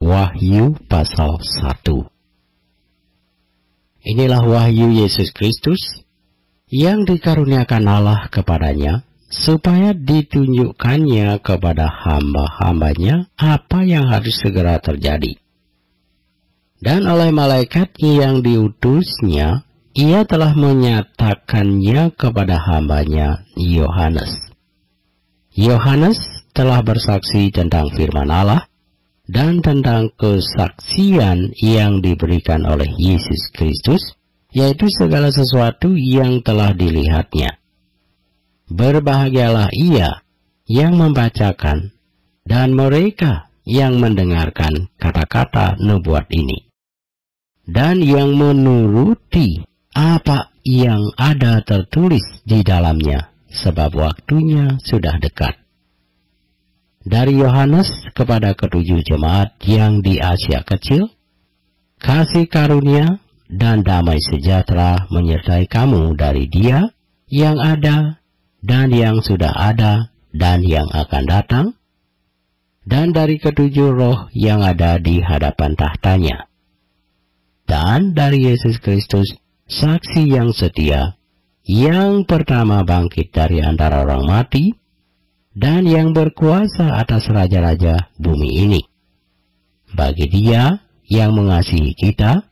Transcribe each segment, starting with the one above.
Wahyu pasal 1. Inilah wahyu Yesus Kristus yang dikaruniakan Allah kepadanya, supaya ditunjukkannya kepada hamba-hambanya apa yang harus segera terjadi. Dan oleh malaikatnya yang diutusnya, ia telah menyatakannya kepada hambanya Yohanes. Yohanes telah bersaksi tentang firman Allah dan tentang kesaksian yang diberikan oleh Yesus Kristus, yaitu segala sesuatu yang telah dilihatnya. Berbahagialah ia yang membacakan dan mereka yang mendengarkan kata-kata nubuat ini, dan yang menuruti apa yang ada tertulis di dalamnya, sebab waktunya sudah dekat. Dari Yohanes kepada ketujuh jemaat yang di Asia Kecil, kasih karunia dan damai sejahtera menyertai kamu dari Dia yang ada dan yang sudah ada dan yang akan datang, dan dari ketujuh roh yang ada di hadapan tahtanya, dan dari Yesus Kristus, saksi yang setia, yang pertama bangkit dari antara orang mati, dan yang berkuasa atas raja-raja bumi ini. Bagi Dia yang mengasihi kita,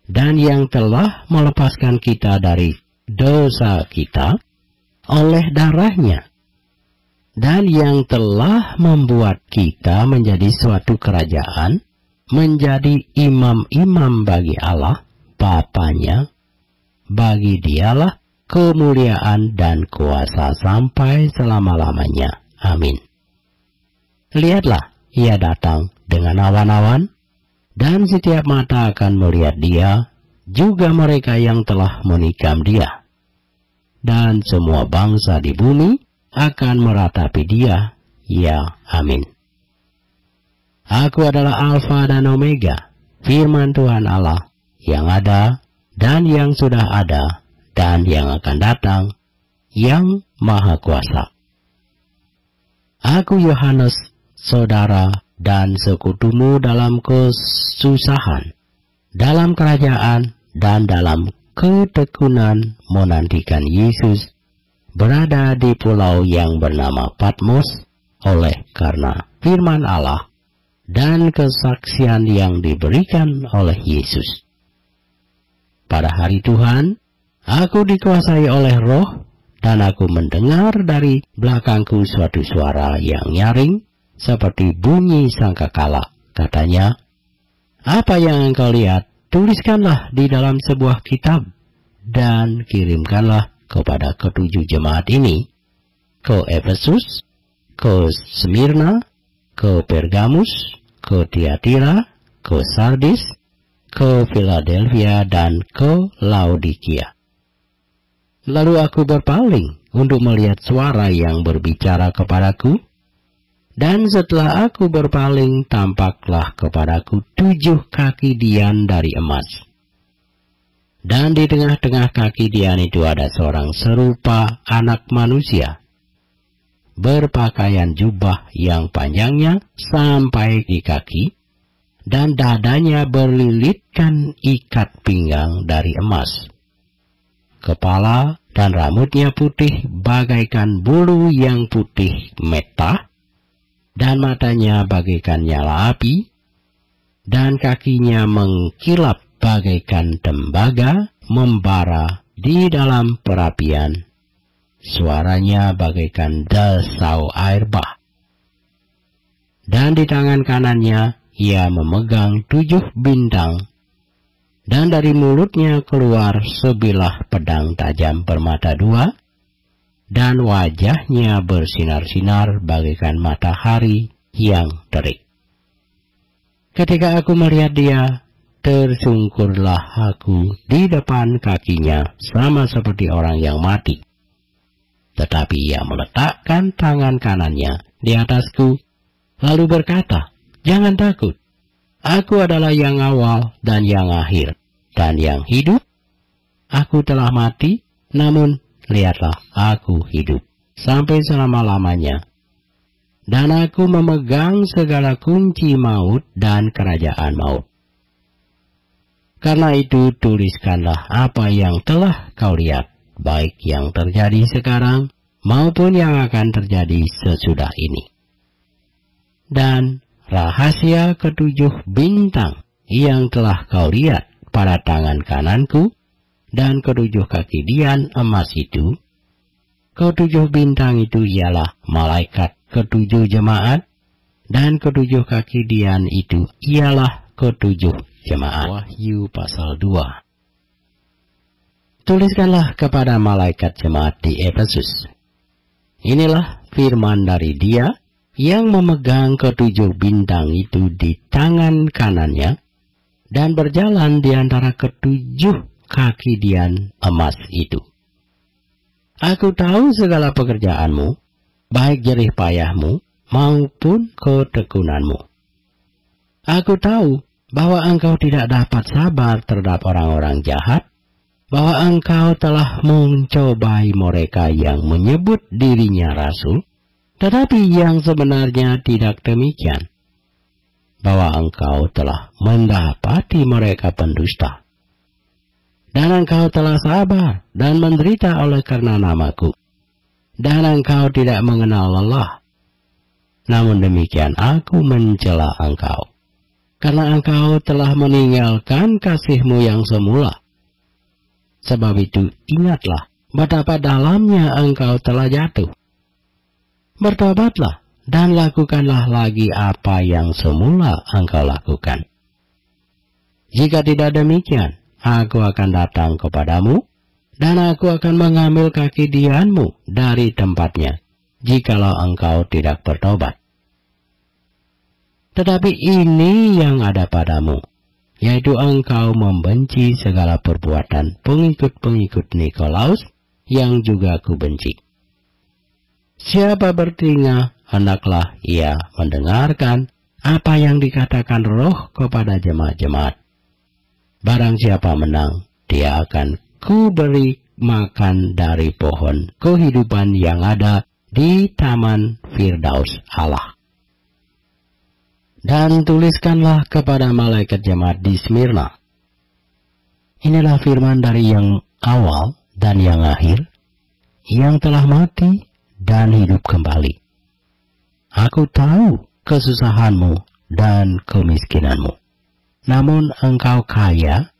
dan yang telah melepaskan kita dari dosa kita oleh darahnya, dan yang telah membuat kita menjadi suatu kerajaan, menjadi imam-imam bagi Allah Bapanya. Bagi Dialah kemuliaan dan kuasa sampai selama-lamanya. Amin. Lihatlah, ia datang dengan awan-awan, dan setiap mata akan melihat Dia, juga mereka yang telah menikam Dia. Dan semua bangsa di bumi akan meratapi Dia. Ya, amin. Aku adalah Alfa dan Omega, firman Tuhan Allah, yang ada dan yang sudah ada, dan yang akan datang, yang Maha Kuasa. Aku Yohanes, saudara dan sekutumu dalam kesusahan, dalam kerajaan, dan dalam ketekunan menantikan Yesus, berada di pulau yang bernama Patmos, oleh karena firman Allah dan kesaksian yang diberikan oleh Yesus. Pada hari Tuhan, aku dikuasai oleh Roh, dan aku mendengar dari belakangku suatu suara yang nyaring, seperti bunyi sangkakala. Katanya, "Apa yang engkau lihat, tuliskanlah di dalam sebuah kitab, dan kirimkanlah kepada ketujuh jemaat ini, ke Efesus, ke Smyrna, ke Pergamus, ke Tiatira, ke Sardis, ke Philadelphia, dan ke Laodikia." Lalu aku berpaling untuk melihat suara yang berbicara kepadaku, dan setelah aku berpaling, tampaklah kepadaku 7 kaki dian dari emas. Dan di tengah-tengah kaki dian itu ada seorang serupa anak manusia, berpakaian jubah yang panjangnya sampai di kaki, dan dadanya berlilitkan ikat pinggang dari emas. Kepala dan rambutnya putih bagaikan bulu yang putih metah, dan matanya bagaikan nyala api, dan kakinya mengkilap bagaikan tembaga membara di dalam perapian. Suaranya bagaikan desau air bah. Dan di tangan kanannya ia memegang 7 bintang, dan dari mulutnya keluar sebilah pedang tajam bermata 2, dan wajahnya bersinar-sinar bagaikan matahari yang terik. Ketika aku melihat Dia, tersungkurlah aku di depan kakinya, sama seperti orang yang mati. Tetapi Ia meletakkan tangan kanannya di atasku, lalu berkata, "Jangan takut. Aku adalah yang awal dan yang akhir, dan yang hidup. Aku telah mati, namun lihatlah, aku hidup sampai selama-lamanya. dan aku memegang segala kunci maut dan kerajaan maut. Karena itu tuliskanlah apa yang telah kau lihat, baik yang terjadi sekarang maupun yang akan terjadi sesudah ini. Dan rahasia ketujuh bintang yang telah kau lihat pada tangan kananku dan ketujuh kaki dian emas itu, ketujuh bintang itu ialah malaikat ketujuh jemaat, dan ketujuh kaki dian itu ialah ketujuh jemaat. Wahyu pasal 2. Tuliskanlah kepada malaikat jemaat di Efesus. Inilah firman dari Dia yang memegang ketujuh bintang itu di tangan kanannya dan berjalan di antara ketujuh kaki dian emas itu. Aku tahu segala pekerjaanmu, baik jerih payahmu maupun ketekunanmu. Aku tahu bahwa engkau tidak dapat sabar terhadap orang-orang jahat, bahwa engkau telah mencobai mereka yang menyebut dirinya rasul, tetapi yang sebenarnya tidak demikian, bahwa engkau telah mendapati mereka pendusta. Dan engkau telah sabar dan menderita oleh karena namaku, dan engkau tidak mengenal lelah. Namun demikian aku mencela engkau, karena engkau telah meninggalkan kasihmu yang semula. Sebab itu ingatlah betapa dalamnya engkau telah jatuh. Bertobatlah dan lakukanlah lagi apa yang semula engkau lakukan. Jika tidak demikian, aku akan datang kepadamu, dan aku akan mengambil kaki dianmu dari tempatnya, jikalau engkau tidak bertobat. Tetapi ini yang ada padamu, yaitu engkau membenci segala perbuatan pengikut-pengikut Nikolaus yang juga aku benci. Siapa bertelinga, hendaklah ia mendengarkan apa yang dikatakan Roh kepada jemaat-jemaat. Barang siapa menang, dia akan kuberi makan dari pohon kehidupan yang ada di taman Firdaus Allah. Dan tuliskanlah kepada malaikat jemaat di Smyrna. Inilah firman dari yang awal dan yang akhir, yang telah mati dan hidup kembali. Aku tahu kesusahanmu dan kemiskinanmu, namun engkau kaya,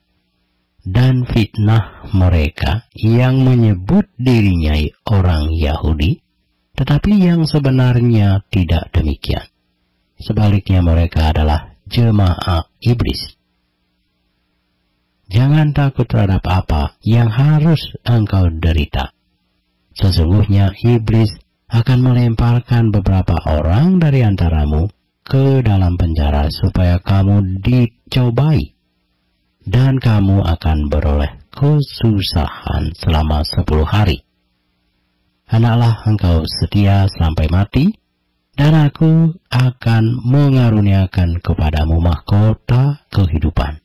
dan fitnah mereka yang menyebut dirinya orang Yahudi, tetapi yang sebenarnya tidak demikian. Sebaliknya mereka adalah jemaah iblis. Jangan takut terhadap apa yang harus engkau derita. Sesungguhnya iblis akan melemparkan beberapa orang dari antaramu ke dalam penjara supaya kamu dicobai, dan kamu akan beroleh kesusahan selama 10 hari. Hendaklah engkau setia sampai mati, dan aku akan mengaruniakan kepadamu mahkota kehidupan.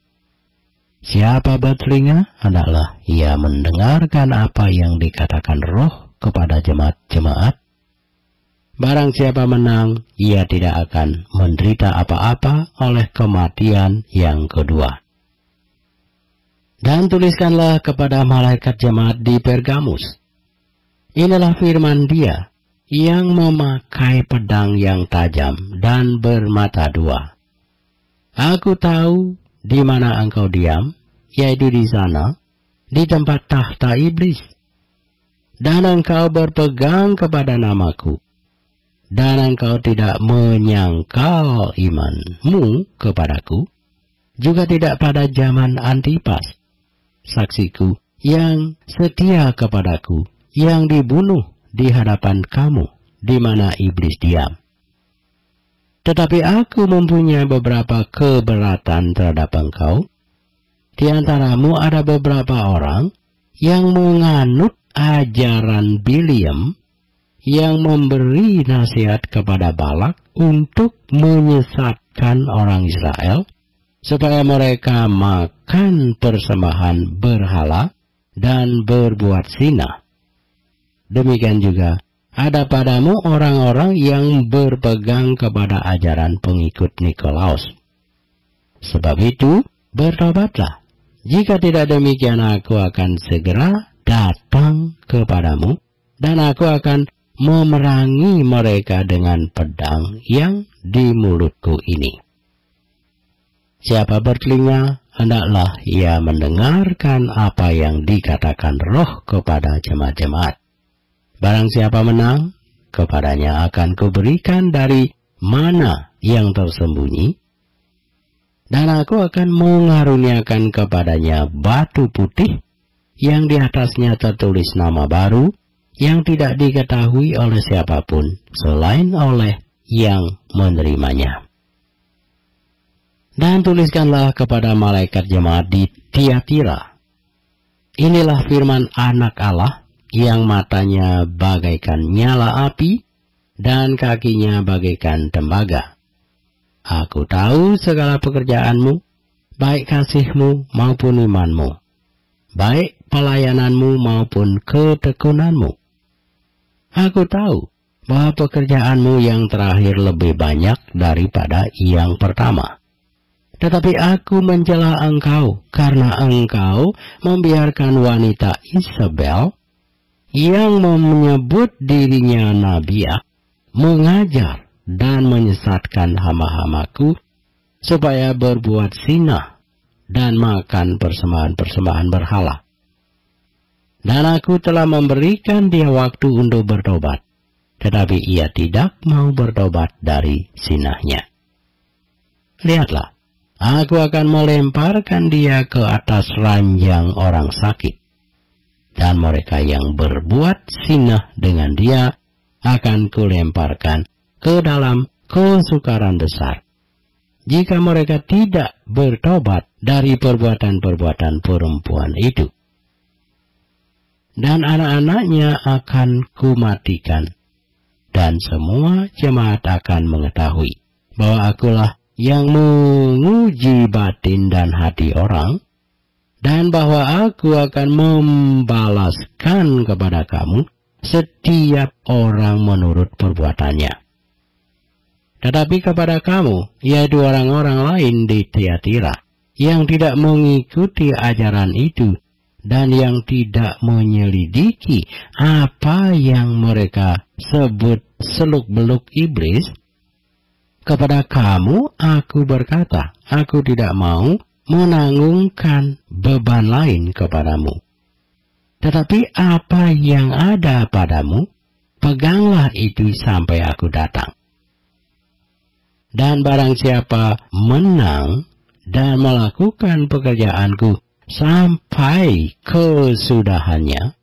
Siapa bertelinga, hendaklah ia mendengarkan apa yang dikatakan Roh kepada jemaat-jemaat. Barang siapa menang, ia tidak akan menderita apa-apa oleh kematian yang kedua. Dan tuliskanlah kepada malaikat jemaat di Pergamus. Inilah firman Dia yang memakai pedang yang tajam dan bermata dua. Aku tahu di mana engkau diam, yaitu di sana, di tempat tahta iblis. Dan engkau berpegang kepada namaku, dan engkau tidak menyangkal imanmu kepadaku, juga tidak pada zaman Antipas, saksiku yang setia kepadaku, yang dibunuh di hadapan kamu, di mana iblis diam. Tetapi aku mempunyai beberapa keberatan terhadap engkau. Di antaramu ada beberapa orang yang menganut ajaran Biliam, yang memberi nasihat kepada Balak untuk menyesatkan orang Israel, supaya mereka makan persembahan berhala dan berbuat zina. Demikian juga ada padamu orang-orang yang berpegang kepada ajaran pengikut Nikolaus. Sebab itu, bertobatlah. Jika tidak demikian, aku akan segera datang kepadamu, dan aku akan memerangi mereka dengan pedang yang di mulutku ini. Siapa bertelinga, hendaklah ia mendengarkan apa yang dikatakan Roh kepada jemaat-jemaat. Barang siapa menang, kepadanya akan kuberikan dari mana yang tersembunyi, dan aku akan mengaruniakan kepadanya batu putih yang di atasnya tertulis nama baru yang tidak diketahui oleh siapapun selain oleh yang menerimanya. Dan tuliskanlah kepada malaikat jemaat di Tiatira, inilah firman Anak Allah, yang matanya bagaikan nyala api dan kakinya bagaikan tembaga. Aku tahu segala pekerjaanmu, baik kasihmu maupun imanmu, baik pelayananmu maupun ketekunanmu. Aku tahu bahwa pekerjaanmu yang terakhir lebih banyak daripada yang pertama. Tetapi aku mencela engkau karena engkau membiarkan wanita Isabel yang menyebut dirinya nabiah mengajar dan menyesatkan hamba-hambaku supaya berbuat zina dan makan persembahan-persembahan berhala. Dan aku telah memberikan dia waktu untuk bertobat, tetapi ia tidak mau bertobat dari zinahnya. Lihatlah, aku akan melemparkan dia ke atas ranjang orang sakit, dan mereka yang berbuat zina dengan dia akan kulemparkan ke dalam kesukaran besar, jika mereka tidak bertobat dari perbuatan-perbuatan perempuan itu. Dan anak-anaknya akan kumatikan, dan semua jemaat akan mengetahui bahwa akulah yang menguji batin dan hati orang, dan bahwa aku akan membalaskan kepada kamu setiap orang menurut perbuatannya. Tetapi kepada kamu, yaitu orang-orang lain di Tiatira, yang tidak mengikuti ajaran itu, dan yang tidak menyelidiki apa yang mereka sebut seluk-beluk iblis, kepada kamu aku berkata, aku tidak mau menanggungkan beban lain kepadamu. Tetapi apa yang ada padamu, peganglah itu sampai aku datang. Dan barang siapa menang dan melakukan pekerjaanku sampai kesudahannya,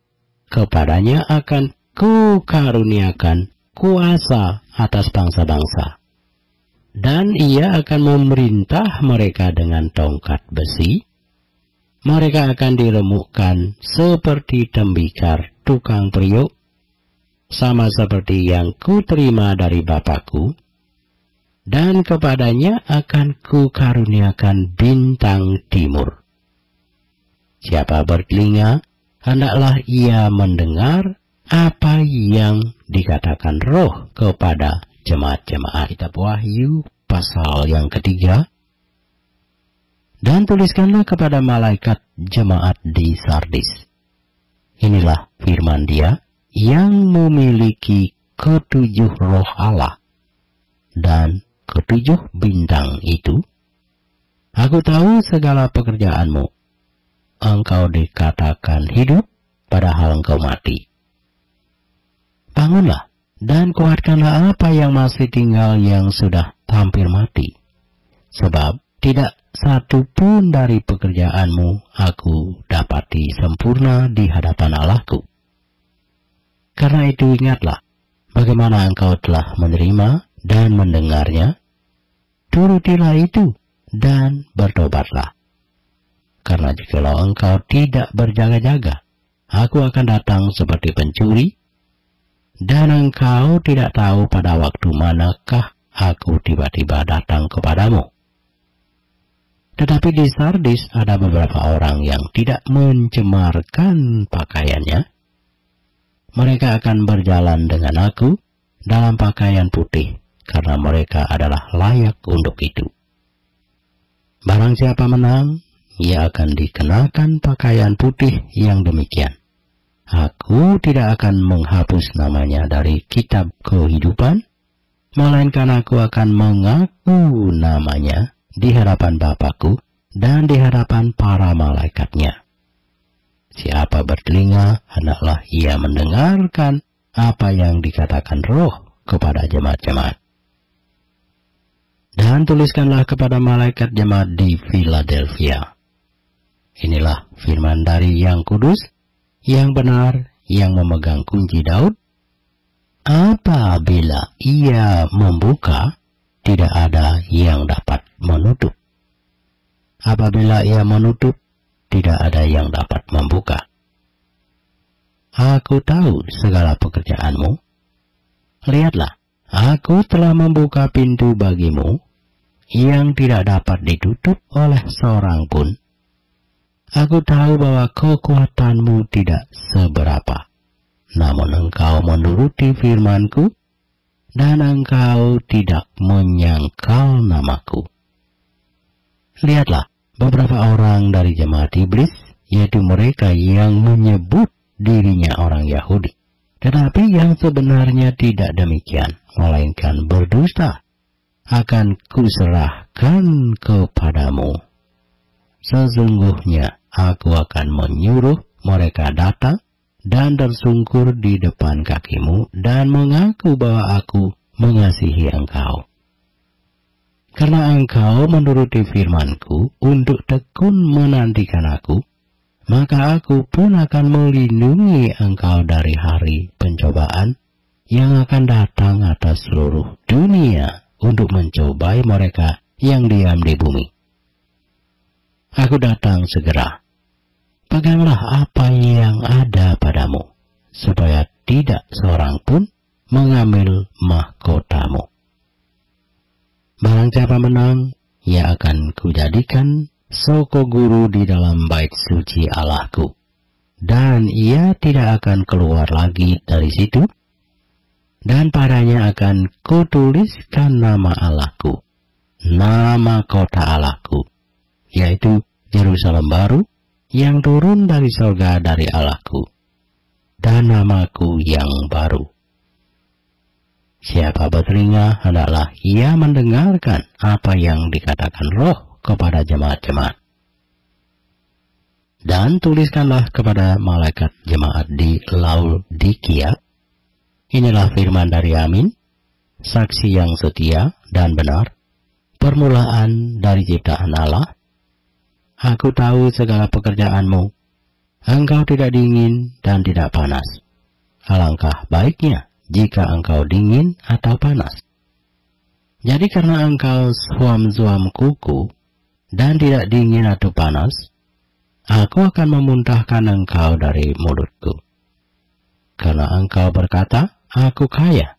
kepadanya akan kukaruniakan kuasa atas bangsa-bangsa. Dan ia akan memerintah mereka dengan tongkat besi. Mereka akan diremukkan seperti tembikar tukang periuk, sama seperti yang kuterima dari Bapakku. Dan kepadanya akan kukaruniakan bintang timur. Siapa bertelinga, hendaklah ia mendengar apa yang dikatakan Roh kepada jemaat-jemaat. Kitab Wahyu pasal yang ketiga. Dan tuliskanlah kepada malaikat jemaat di Sardis, inilah firman Dia yang memiliki ketujuh roh Allah dan ketujuh bintang itu. Aku tahu segala pekerjaanmu. Engkau dikatakan hidup, padahal engkau mati. Bangunlah dan kuatkanlah apa yang masih tinggal yang sudah hampir mati. Sebab tidak satu pun dari pekerjaanmu aku dapati sempurna di hadapan Allahku. Karena itu ingatlah bagaimana engkau telah menerima dan mendengarnya. Turutilah itu dan bertobatlah. Karena jikalau engkau tidak berjaga-jaga, aku akan datang seperti pencuri, dan engkau tidak tahu pada waktu manakah aku tiba-tiba datang kepadamu. Tetapi di Sardis ada beberapa orang yang tidak mencemarkan pakaiannya. mereka akan berjalan dengan aku dalam pakaian putih, karena mereka adalah layak untuk itu. Barang siapa menang, ia akan dikenakan pakaian putih yang demikian. Aku tidak akan menghapus namanya dari kitab kehidupan, melainkan aku akan mengaku namanya di hadapan Bapa-Ku dan di hadapan para malaikatnya. Siapa bertelinga, hendaklah ia mendengarkan apa yang dikatakan Roh kepada jemaat-jemaat. Dan tuliskanlah kepada malaikat jemaat di Philadelphia. Inilah firman dari Yang Kudus, yang benar, yang memegang kunci Daud. Apabila ia membuka, tidak ada yang dapat menutup. Apabila ia menutup, tidak ada yang dapat membuka. Aku tahu segala pekerjaanmu. Lihatlah, aku telah membuka pintu bagimu, yang tidak dapat ditutup oleh seorang pun. Aku tahu bahwa kekuatanmu tidak seberapa, namun engkau menuruti firman-Ku, dan engkau tidak menyangkal nama-Ku. Lihatlah, beberapa orang dari jemaat iblis, yaitu mereka yang menyebut dirinya orang Yahudi, tetapi yang sebenarnya tidak demikian, melainkan berdusta, akan kuserahkan kepadamu. Sesungguhnya aku akan menyuruh mereka datang dan tersungkur di depan kakimu dan mengaku bahwa aku mengasihi engkau. Karena engkau menuruti firman-Ku untuk tekun menantikan aku, maka aku pun akan melindungi engkau dari hari pencobaan yang akan datang atas seluruh dunia untuk mencobai mereka yang diam di bumi. Aku datang segera. Peganglah apa yang ada padamu, supaya tidak seorang pun mengambil mahkotamu. Barang siapa menang, ia akan kujadikan soko guru di dalam bait suci Allahku, dan ia tidak akan keluar lagi dari situ, dan padanya akan kutuliskan nama Allahku, nama kota Allahku, yaitu Yerusalem baru, yang turun dari surga dari Allahku, dan namaku yang baru. Siapa bertelinga, hendaklah ia mendengarkan apa yang dikatakan Roh kepada jemaat-jemaat. Dan tuliskanlah kepada malaikat jemaat di Laodikia. Inilah firman dari Amin, saksi yang setia dan benar, permulaan dari ciptaan Allah. Aku tahu segala pekerjaanmu. Engkau tidak dingin dan tidak panas. Alangkah baiknya jika engkau dingin atau panas. Jadi karena engkau suam-suam kuku dan tidak dingin atau panas, aku akan memuntahkan engkau dari mulutku. Karena engkau berkata, aku kaya,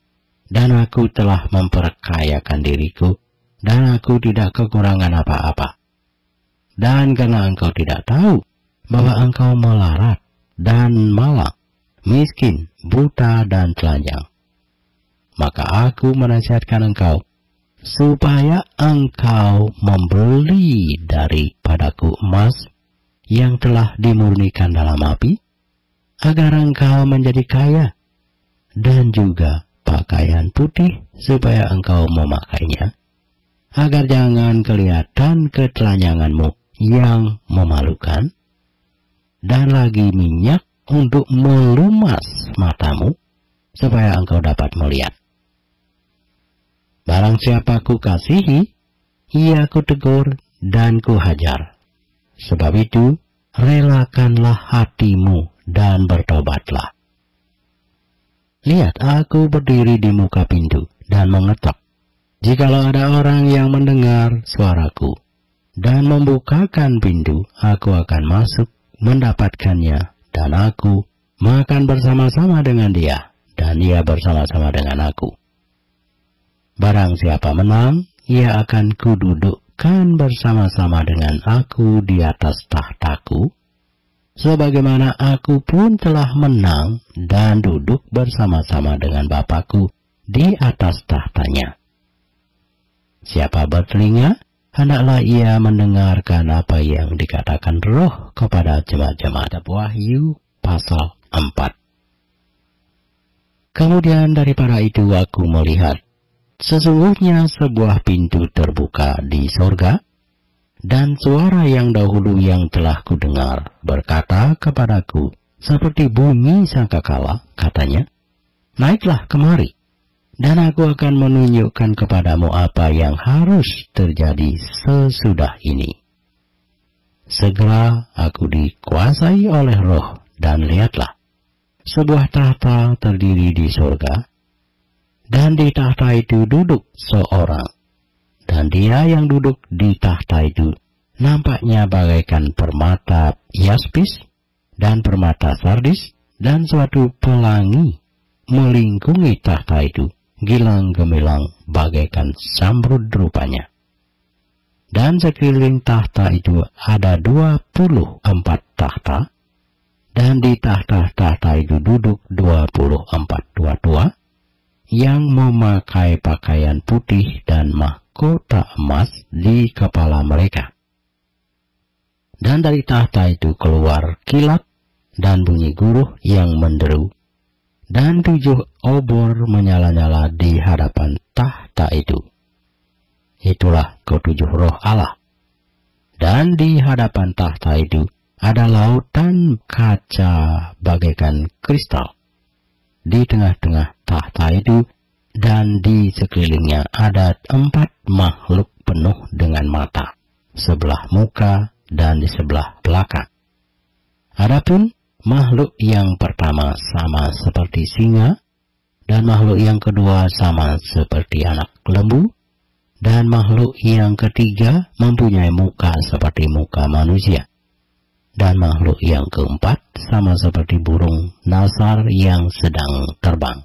dan aku telah memperkayakan diriku, dan aku tidak kekurangan apa-apa. Dan karena engkau tidak tahu bahwa engkau melarat dan malang, miskin, buta, dan telanjang, maka aku menasihatkan engkau, supaya engkau membeli daripadaku emas yang telah dimurnikan dalam api, agar engkau menjadi kaya, dan juga pakaian putih supaya engkau memakainya, agar jangan kelihatan ketelanjanganmu yang memalukan, dan lagi minyak untuk melumas matamu, supaya engkau dapat melihat. Barang siapa ku kasihi, ia ku tegur dan ku hajar. Sebab itu, relakanlah hatimu dan bertobatlah. Lihat, aku berdiri di muka pintu dan mengetok. Jikalau ada orang yang mendengar suaraku dan membukakan pintu, aku akan masuk mendapatkannya, dan aku makan bersama-sama dengan dia, dan dia bersama-sama dengan aku. Barang siapa menang, ia akan kududukkan bersama-sama dengan aku di atas tahtaku, sebagaimana aku pun telah menang dan duduk bersama-sama dengan Bapakku di atas tahtanya. Siapa bertelinga, hendaklah ia mendengarkan apa yang dikatakan Roh kepada jemaat-jemaat. Wahyu pasal 4. Kemudian daripada itu aku melihat, sesungguhnya sebuah pintu terbuka di sorga, dan suara yang dahulu yang telah kudengar berkata kepadaku, seperti bunyi sangkakala, katanya, naiklah kemari, dan aku akan menunjukkan kepadamu apa yang harus terjadi sesudah ini. Segera aku dikuasai oleh Roh, dan lihatlah, sebuah tahta terdiri di surga, dan di tahta itu duduk seorang, dan dia yang duduk di tahta itu nampaknya bagaikan permata yaspis dan permata sardis, dan suatu pelangi melingkungi tahta itu, gilang gemilang bagaikan zamrud rupanya. Dan sekeliling tahta itu ada 24 tahta, dan di tahta-tahta itu duduk 24 tua-tua yang memakai pakaian putih dan mahkota emas di kepala mereka. Dan dari tahta itu keluar kilat dan bunyi guruh yang menderu, dan 7 obor menyala-nyala di hadapan tahta itu. Itulah ketujuh roh Allah. Dan di hadapan tahta itu ada lautan kaca bagaikan kristal di tengah-tengah tahta itu, dan di sekelilingnya ada 4 makhluk penuh dengan mata, sebelah muka dan di sebelah belakang. Adapun makhluk yang pertama sama seperti singa, dan makhluk yang kedua sama seperti anak lembu, dan makhluk yang ketiga mempunyai muka seperti muka manusia. Dan makhluk yang keempat sama seperti burung nasar yang sedang terbang.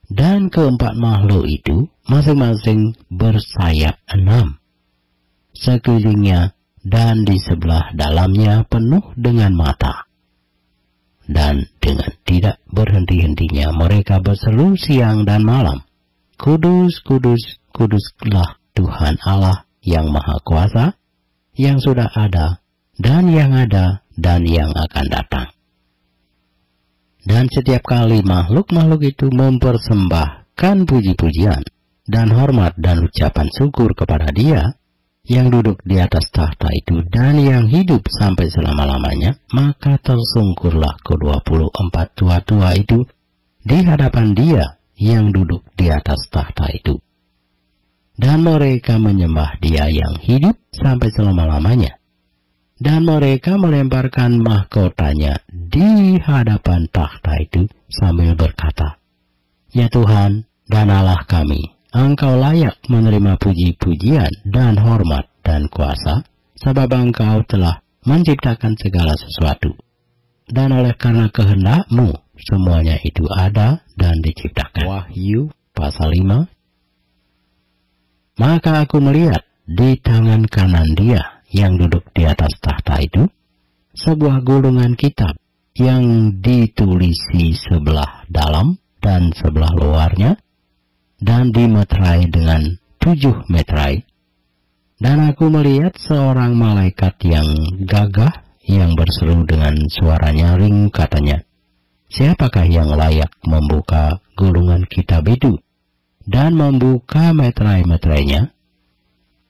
Dan keempat makhluk itu masing-masing bersayap 6. Sekelilingnya dan di sebelah dalamnya penuh dengan mata. Dan dengan tidak berhenti-hentinya mereka berseru siang dan malam, Kudus, kudus, kuduslah Tuhan Allah yang Maha Kuasa, yang sudah ada, dan yang ada, dan yang akan datang. Dan setiap kali makhluk-makhluk itu mempersembahkan puji-pujian dan hormat dan ucapan syukur kepada Dia yang duduk di atas tahta itu dan yang hidup sampai selama-lamanya, maka tersungkurlah ke-24 tua-tua itu di hadapan Dia yang duduk di atas tahta itu. Dan mereka menyembah Dia yang hidup sampai selama-lamanya. Dan mereka melemparkan mahkotanya di hadapan tahta itu sambil berkata, Ya Tuhan dan Allah kami, Engkau layak menerima puji-pujian dan hormat dan kuasa, sebab Engkau telah menciptakan segala sesuatu. Dan oleh karena kehendak-Mu, semuanya itu ada dan diciptakan. Wahyu pasal 5. Maka aku melihat di tangan kanan Dia yang duduk di atas tahta itu sebuah gulungan kitab yang ditulisi sebelah dalam dan sebelah luarnya, dan dimeterai dengan 7 meterai. Dan aku melihat seorang malaikat yang gagah yang berseru dengan suara nyaring, katanya, Siapakah yang layak membuka gulungan kitab itu dan membuka meterai-meterainya?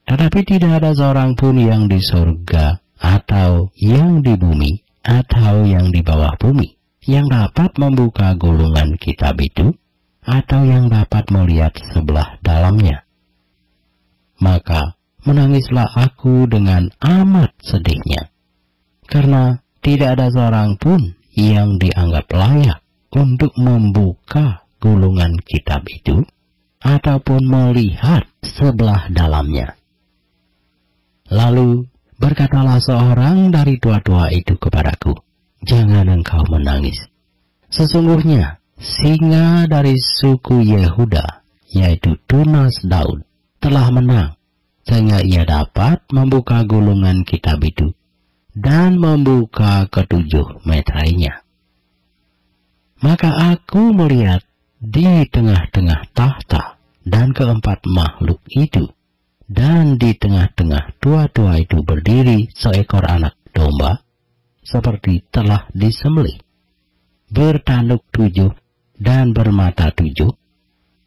Tetapi tidak ada seorang pun yang di surga, atau yang di bumi, atau yang di bawah bumi, yang dapat membuka gulungan kitab itu, atau yang dapat melihat sebelah dalamnya. Maka menangislah aku dengan amat sedihnya, karena tidak ada seorang pun yang dianggap layak untuk membuka gulungan kitab itu, ataupun melihat sebelah dalamnya. Lalu berkatalah seorang dari tua-tua itu kepadaku, Jangan engkau menangis. Sesungguhnya singa dari suku Yehuda, yaitu Tunas Daud, telah menang, sehingga ia dapat membuka gulungan kitab itu dan membuka ketujuh meterainya. Maka aku melihat di tengah-tengah tahta dan keempat makhluk itu, dan di tengah-tengah tua-tua itu berdiri seekor anak domba, seperti telah disembelih, bertanduk 7 dan bermata 7.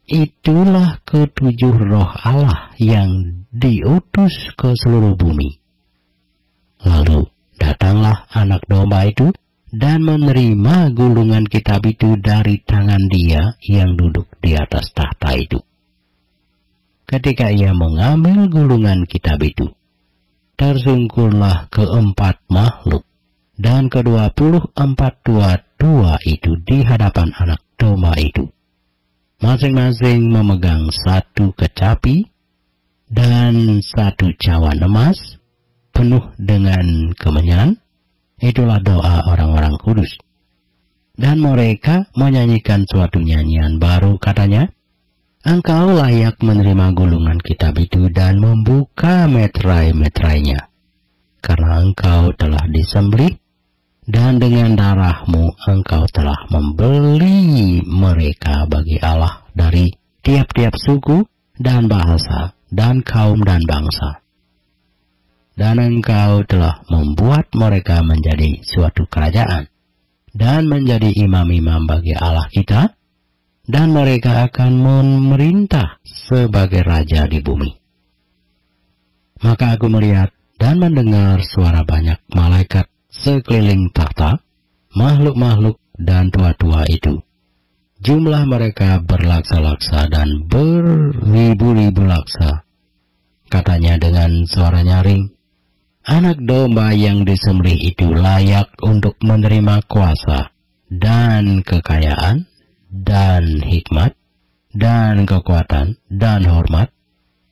Itulah ketujuh roh Allah yang diutus ke seluruh bumi. Lalu datanglah anak domba itu dan menerima gulungan kitab itu dari tangan dia yang duduk di atas tahta itu. Ketika ia mengambil gulungan kitab itu, tersungkurlah keempat makhluk dan ke-24 tua-tua itu di hadapan anak domba itu, masing-masing memegang satu kecapi dan satu cawan emas penuh dengan kemenyan. Itulah doa orang-orang kudus. Dan mereka menyanyikan suatu nyanyian baru, katanya, Engkau layak menerima gulungan kitab itu dan membuka meterai-meterainya, karena engkau telah disembelih, dan dengan darahmu engkau telah membeli mereka bagi Allah dari tiap-tiap suku dan bahasa dan kaum dan bangsa. Dan engkau telah membuat mereka menjadi suatu kerajaan dan menjadi imam-imam bagi Allah kita, dan mereka akan memerintah sebagai raja di bumi. Maka aku melihat dan mendengar suara banyak malaikat sekeliling tahta, makhluk-makhluk dan tua-tua itu. Jumlah mereka berlaksa-laksa dan beribu-ribu laksa. Katanya dengan suara nyaring, Anak domba yang disembelih itu layak untuk menerima kuasa dan kekayaan dan hikmat dan kekuatan dan hormat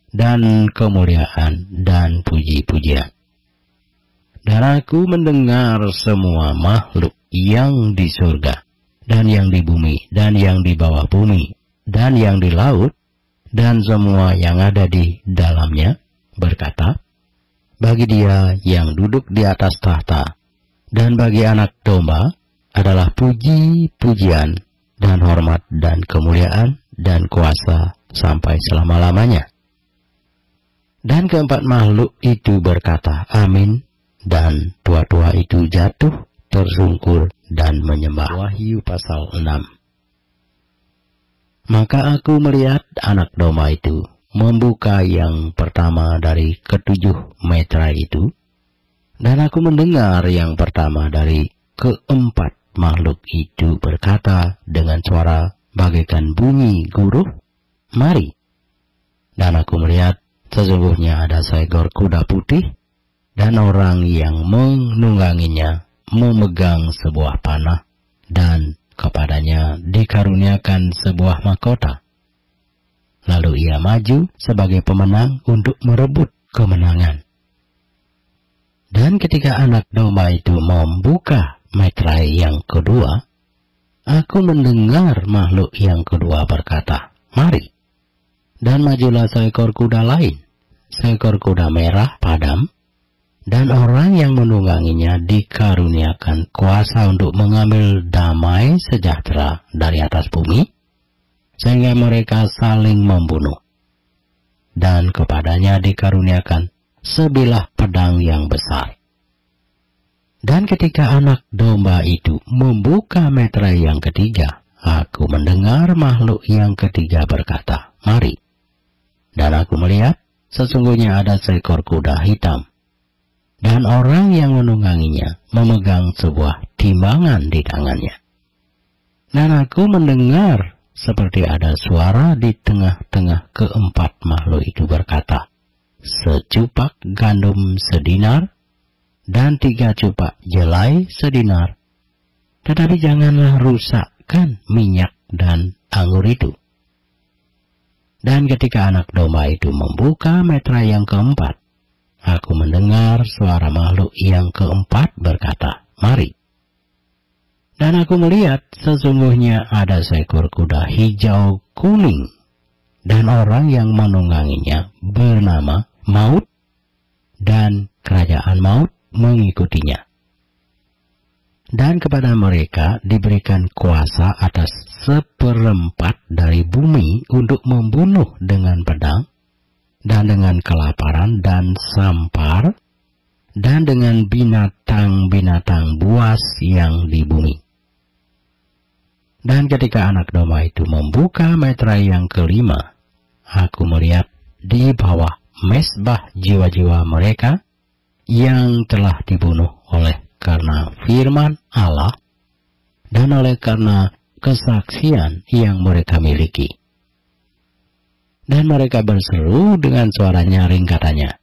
dan kemuliaan dan puji-pujian. Dan aku mendengar semua makhluk yang di surga dan yang di bumi dan yang di bawah bumi dan yang di laut dan semua yang ada di dalamnya berkata, bagi dia yang duduk di atas tahta dan bagi anak domba adalah puji-pujian dan hormat dan kemuliaan dan kuasa sampai selama-lamanya. Dan keempat makhluk itu berkata, Amin. Dan tua-tua itu jatuh, tersungkur, dan menyembah. Wahyu pasal 6. Maka aku melihat anak domba itu membuka yang pertama dari ketujuh meterai itu, dan aku mendengar yang pertama dari keempat makhluk itu berkata dengan suara bagaikan bunyi guruh, Mari. Dan aku melihat sesungguhnya ada seekor kuda putih, dan orang yang menungganginya memegang sebuah panah, dan kepadanya dikaruniakan sebuah mahkota. Lalu ia maju sebagai pemenang untuk merebut kemenangan. Dan ketika anak domba itu membuka meterai yang kedua, aku mendengar makhluk yang kedua berkata, Mari. Dan majulah seekor kuda lain, seekor kuda merah padam, dan orang yang menungganginya dikaruniakan kuasa untuk mengambil damai sejahtera dari atas bumi, sehingga mereka saling membunuh. Dan kepadanya dikaruniakan sebilah pedang yang besar. Dan ketika anak domba itu membuka meterai yang ketiga, aku mendengar makhluk yang ketiga berkata, Mari. Dan aku melihat sesungguhnya ada seekor kuda hitam, dan orang yang menungganginya memegang sebuah timbangan di tangannya. Dan aku mendengar seperti ada suara di tengah-tengah keempat makhluk itu berkata, secupak gandum sedinar, dan 3 cupak jelai sedinar. Tetapi janganlah rusakkan minyak dan anggur itu. Dan ketika anak domba itu membuka meterai yang keempat, aku mendengar suara makhluk yang keempat berkata, Mari. Dan aku melihat sesungguhnya ada seekor kuda hijau kuning, dan orang yang menungganginya bernama Maut, dan kerajaan maut mengikutinya. Dan kepada mereka diberikan kuasa atas 1/4 dari bumi untuk membunuh dengan pedang, dan dengan kelaparan dan sampar, dan dengan binatang-binatang buas yang di bumi. Dan ketika anak domba itu membuka meterai yang kelima, aku melihat di bawah mezbah jiwa-jiwa mereka yang telah dibunuh oleh karena firman Allah dan oleh karena kesaksian yang mereka miliki. Dan mereka berseru dengan suara nyaring, katanya,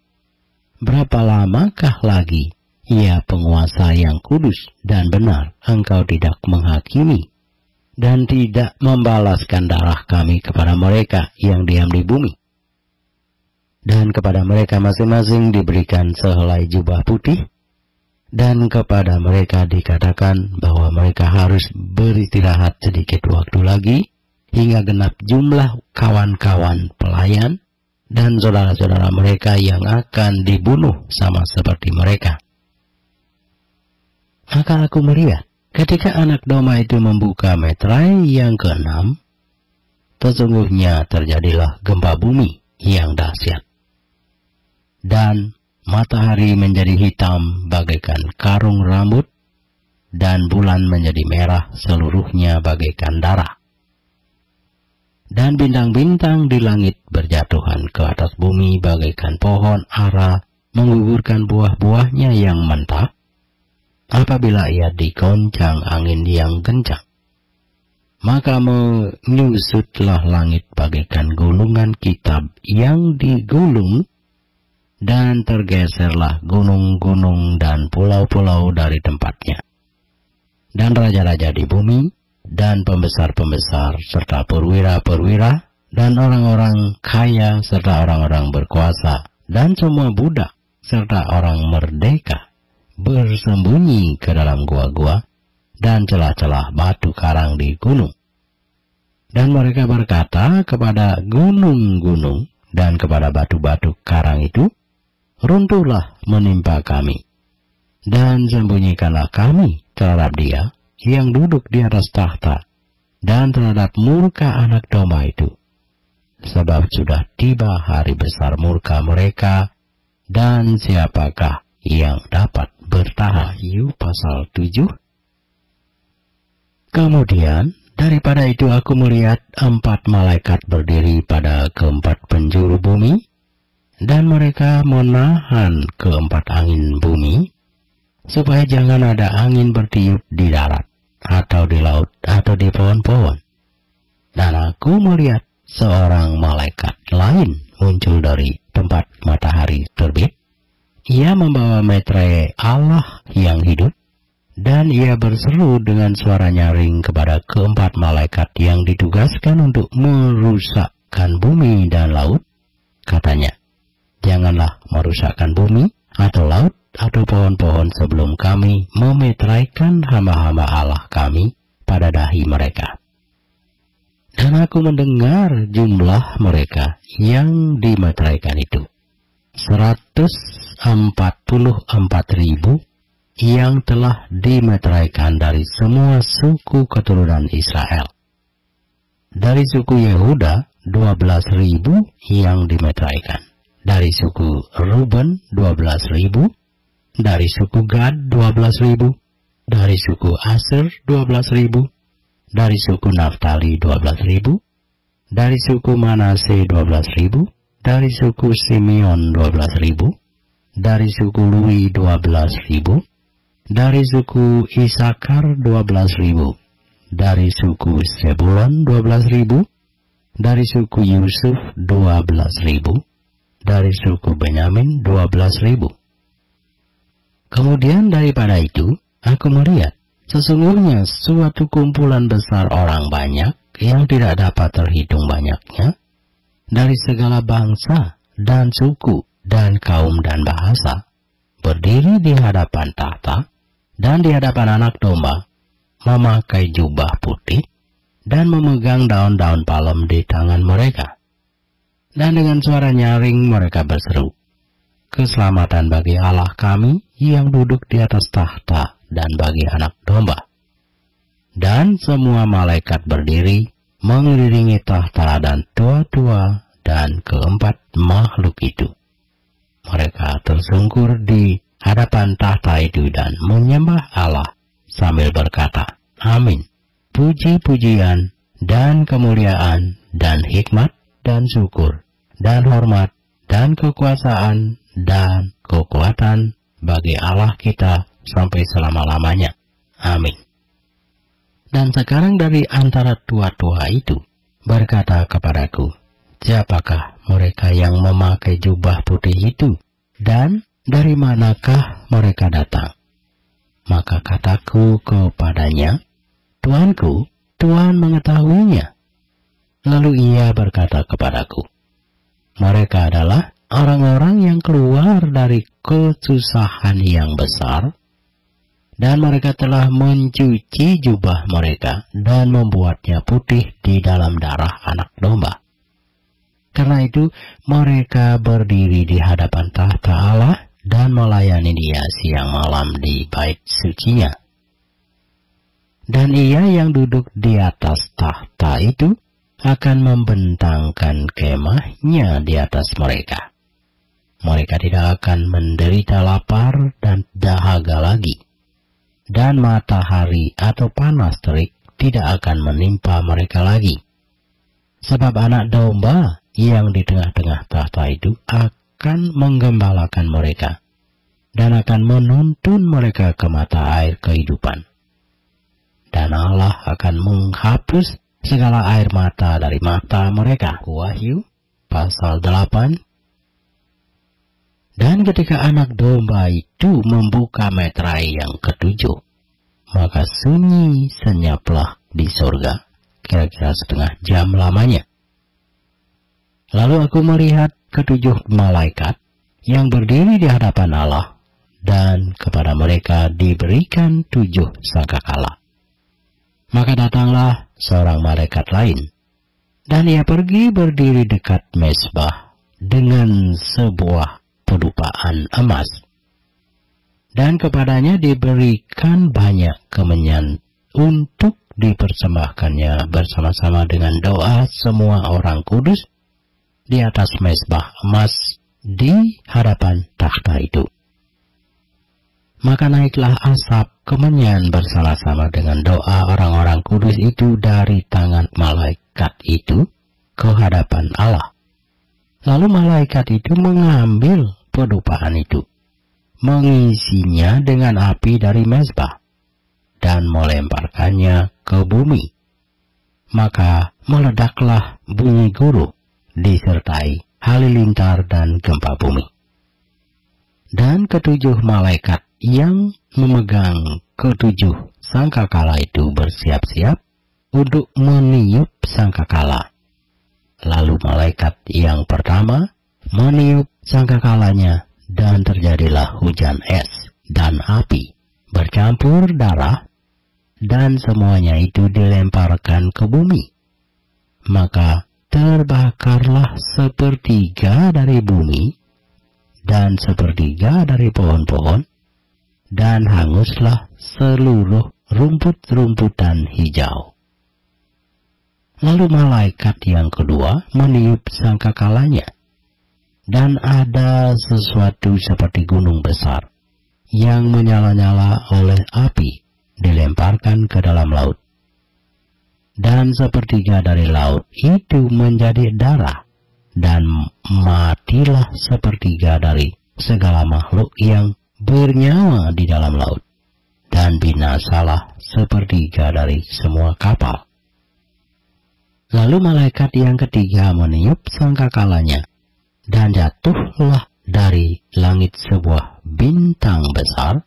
"Berapa lamakah lagi, ya penguasa yang kudus dan benar, engkau tidak menghakimi dan tidak membalaskan darah kami kepada mereka yang diam di bumi?" Dan kepada mereka masing-masing diberikan sehelai jubah putih, dan kepada mereka dikatakan bahwa mereka harus beristirahat sedikit waktu lagi, hingga genap jumlah kawan-kawan pelayan dan saudara-saudara mereka yang akan dibunuh sama seperti mereka. Maka aku melihat, ketika anak domba itu membuka meterai yang ke-6, sesungguhnya terjadilah gempa bumi yang dahsyat. Dan matahari menjadi hitam bagaikan karung rambut, dan bulan menjadi merah seluruhnya bagaikan darah. Dan bintang-bintang di langit berjatuhan ke atas bumi bagaikan pohon ara menggugurkan buah-buahnya yang mentah, apabila ia digoncang angin yang kencang. Maka menyusutlah langit bagaikan gulungan kitab yang digulung, dan tergeserlah gunung-gunung dan pulau-pulau dari tempatnya. Dan raja-raja di bumi, dan pembesar-pembesar, serta perwira-perwira, dan orang-orang kaya, serta orang-orang berkuasa, dan semua budak, serta orang merdeka, bersembunyi ke dalam gua-gua, dan celah-celah batu karang di gunung. Dan mereka berkata kepada gunung-gunung, dan kepada batu-batu karang itu, "Runtuhlah menimpa kami, dan sembunyikanlah kami terhadap Dia yang duduk di atas tahta, dan terhadap murka anak domba itu. Sebab sudah tiba hari besar murka mereka, dan siapakah yang dapat bertahan?" Wahyu pasal 7. Kemudian daripada itu aku melihat 4 malaikat berdiri pada keempat penjuru bumi, dan mereka menahan keempat angin bumi, supaya jangan ada angin bertiup di darat, atau di laut, atau di pohon-pohon. Dan aku melihat seorang malaikat lain muncul dari tempat matahari terbit. Ia membawa meterai Allah yang hidup, dan ia berseru dengan suara nyaring kepada keempat malaikat yang ditugaskan untuk merusakkan bumi dan laut. Katanya, "Janganlah merusakkan bumi, atau laut, atau pohon-pohon sebelum kami memeteraikan hamba-hamba Allah kami pada dahi mereka." Dan aku mendengar jumlah mereka yang dimeteraikan itu, 144.000 yang telah dimeteraikan dari semua suku keturunan Israel. Dari suku Yehuda 12.000 yang dimeteraikan. Dari suku Ruben 12.000, dari suku Gad 12.000, dari suku Aser 12.000, dari suku Naftali 12.000, dari suku Manase 12.000, dari suku Simeon 12.000, dari suku Lewi 12.000, dari suku Isakar 12.000, dari suku Zebulon 12.000, dari suku Yusuf 12.000, dari suku Benyamin 12.000. Kemudian daripada itu, aku melihat sesungguhnya suatu kumpulan besar orang banyak yang tidak dapat terhitung banyaknya, dari segala bangsa dan suku dan kaum dan bahasa, berdiri di hadapan tahta dan di hadapan anak domba, memakai jubah putih dan memegang daun-daun palem di tangan mereka. Dan dengan suara nyaring mereka berseru, keselamatan bagi Allah kami yang duduk di atas tahta dan bagi anak domba. Dan semua malaikat berdiri mengelilingi tahta dan tua-tua dan keempat makhluk itu. Mereka tersungkur di hadapan tahta itu dan menyembah Allah sambil berkata, Amin. Puji-pujian dan kemuliaan dan hikmat dan syukur dan hormat dan kekuasaan dan kekuatan bagi Allah kita sampai selama-lamanya. Amin. Dan sekarang dari antara tua-tua itu berkata kepadaku, siapakah mereka yang memakai jubah putih itu? Dan dari manakah mereka datang? Maka kataku kepadanya, Tuanku, Tuhan mengetahuinya. Lalu ia berkata kepadaku, mereka adalah orang-orang yang keluar dari kesusahan yang besar, dan mereka telah mencuci jubah mereka dan membuatnya putih di dalam darah anak domba. Karena itu mereka berdiri di hadapan tahta Allah dan melayani Dia siang malam di bait sucinya. Dan Ia yang duduk di atas tahta itu akan membentangkan kemahnya di atas mereka. Mereka tidak akan menderita lapar dan dahaga lagi. Dan matahari atau panas terik tidak akan menimpa mereka lagi. Sebab anak domba yang di tengah-tengah tahta itu akan menggembalakan mereka dan akan menuntun mereka ke mata air kehidupan. Dan Allah akan menghapus segala air mata dari mata mereka. Wahyu pasal 8. Dan ketika anak domba itu membuka meterai yang ketujuh, maka sunyi senyaplah di surga, kira-kira setengah jam lamanya. Lalu aku melihat ketujuh malaikat yang berdiri di hadapan Allah, dan kepada mereka diberikan 7 sangkakala. Maka datanglah seorang malaikat lain, dan ia pergi berdiri dekat mezbah dengan sebuah pedupaan emas, dan kepadanya diberikan banyak kemenyan untuk dipersembahkannya bersama-sama dengan doa semua orang kudus di atas mezbah emas di hadapan takhta itu. Maka naiklah asap kemenyan bersama-sama dengan doa orang-orang kudus itu dari tangan malaikat itu ke hadapan Allah. Lalu malaikat itu mengambil pedupaan itu, mengisinya dengan api dari mezbah, dan melemparkannya ke bumi. Maka meledaklah bunyi guruh, disertai halilintar dan gempa bumi. Dan ketujuh malaikat yang memegang ketujuh sangkakala itu bersiap-siap untuk meniup sangkakala. Lalu malaikat yang pertama meniup sangkakalanya, dan terjadilah hujan es dan api bercampur darah, dan semuanya itu dilemparkan ke bumi. Maka terbakarlah 1/3 dari bumi dan 1/3 dari pohon-pohon, dan hanguslah seluruh rumput-rumputan hijau. Lalu malaikat yang kedua meniup sangkakalanya, dan ada sesuatu seperti gunung besar yang menyala-nyala oleh api dilemparkan ke dalam laut. Dan 1/3 dari laut itu menjadi darah, dan matilah 1/3 dari segala makhluk yang bernyawa di dalam laut, dan binasalah 1/3 dari semua kapal. Lalu malaikat yang ketiga meniup sangkakalanya, dan jatuhlah dari langit sebuah bintang besar,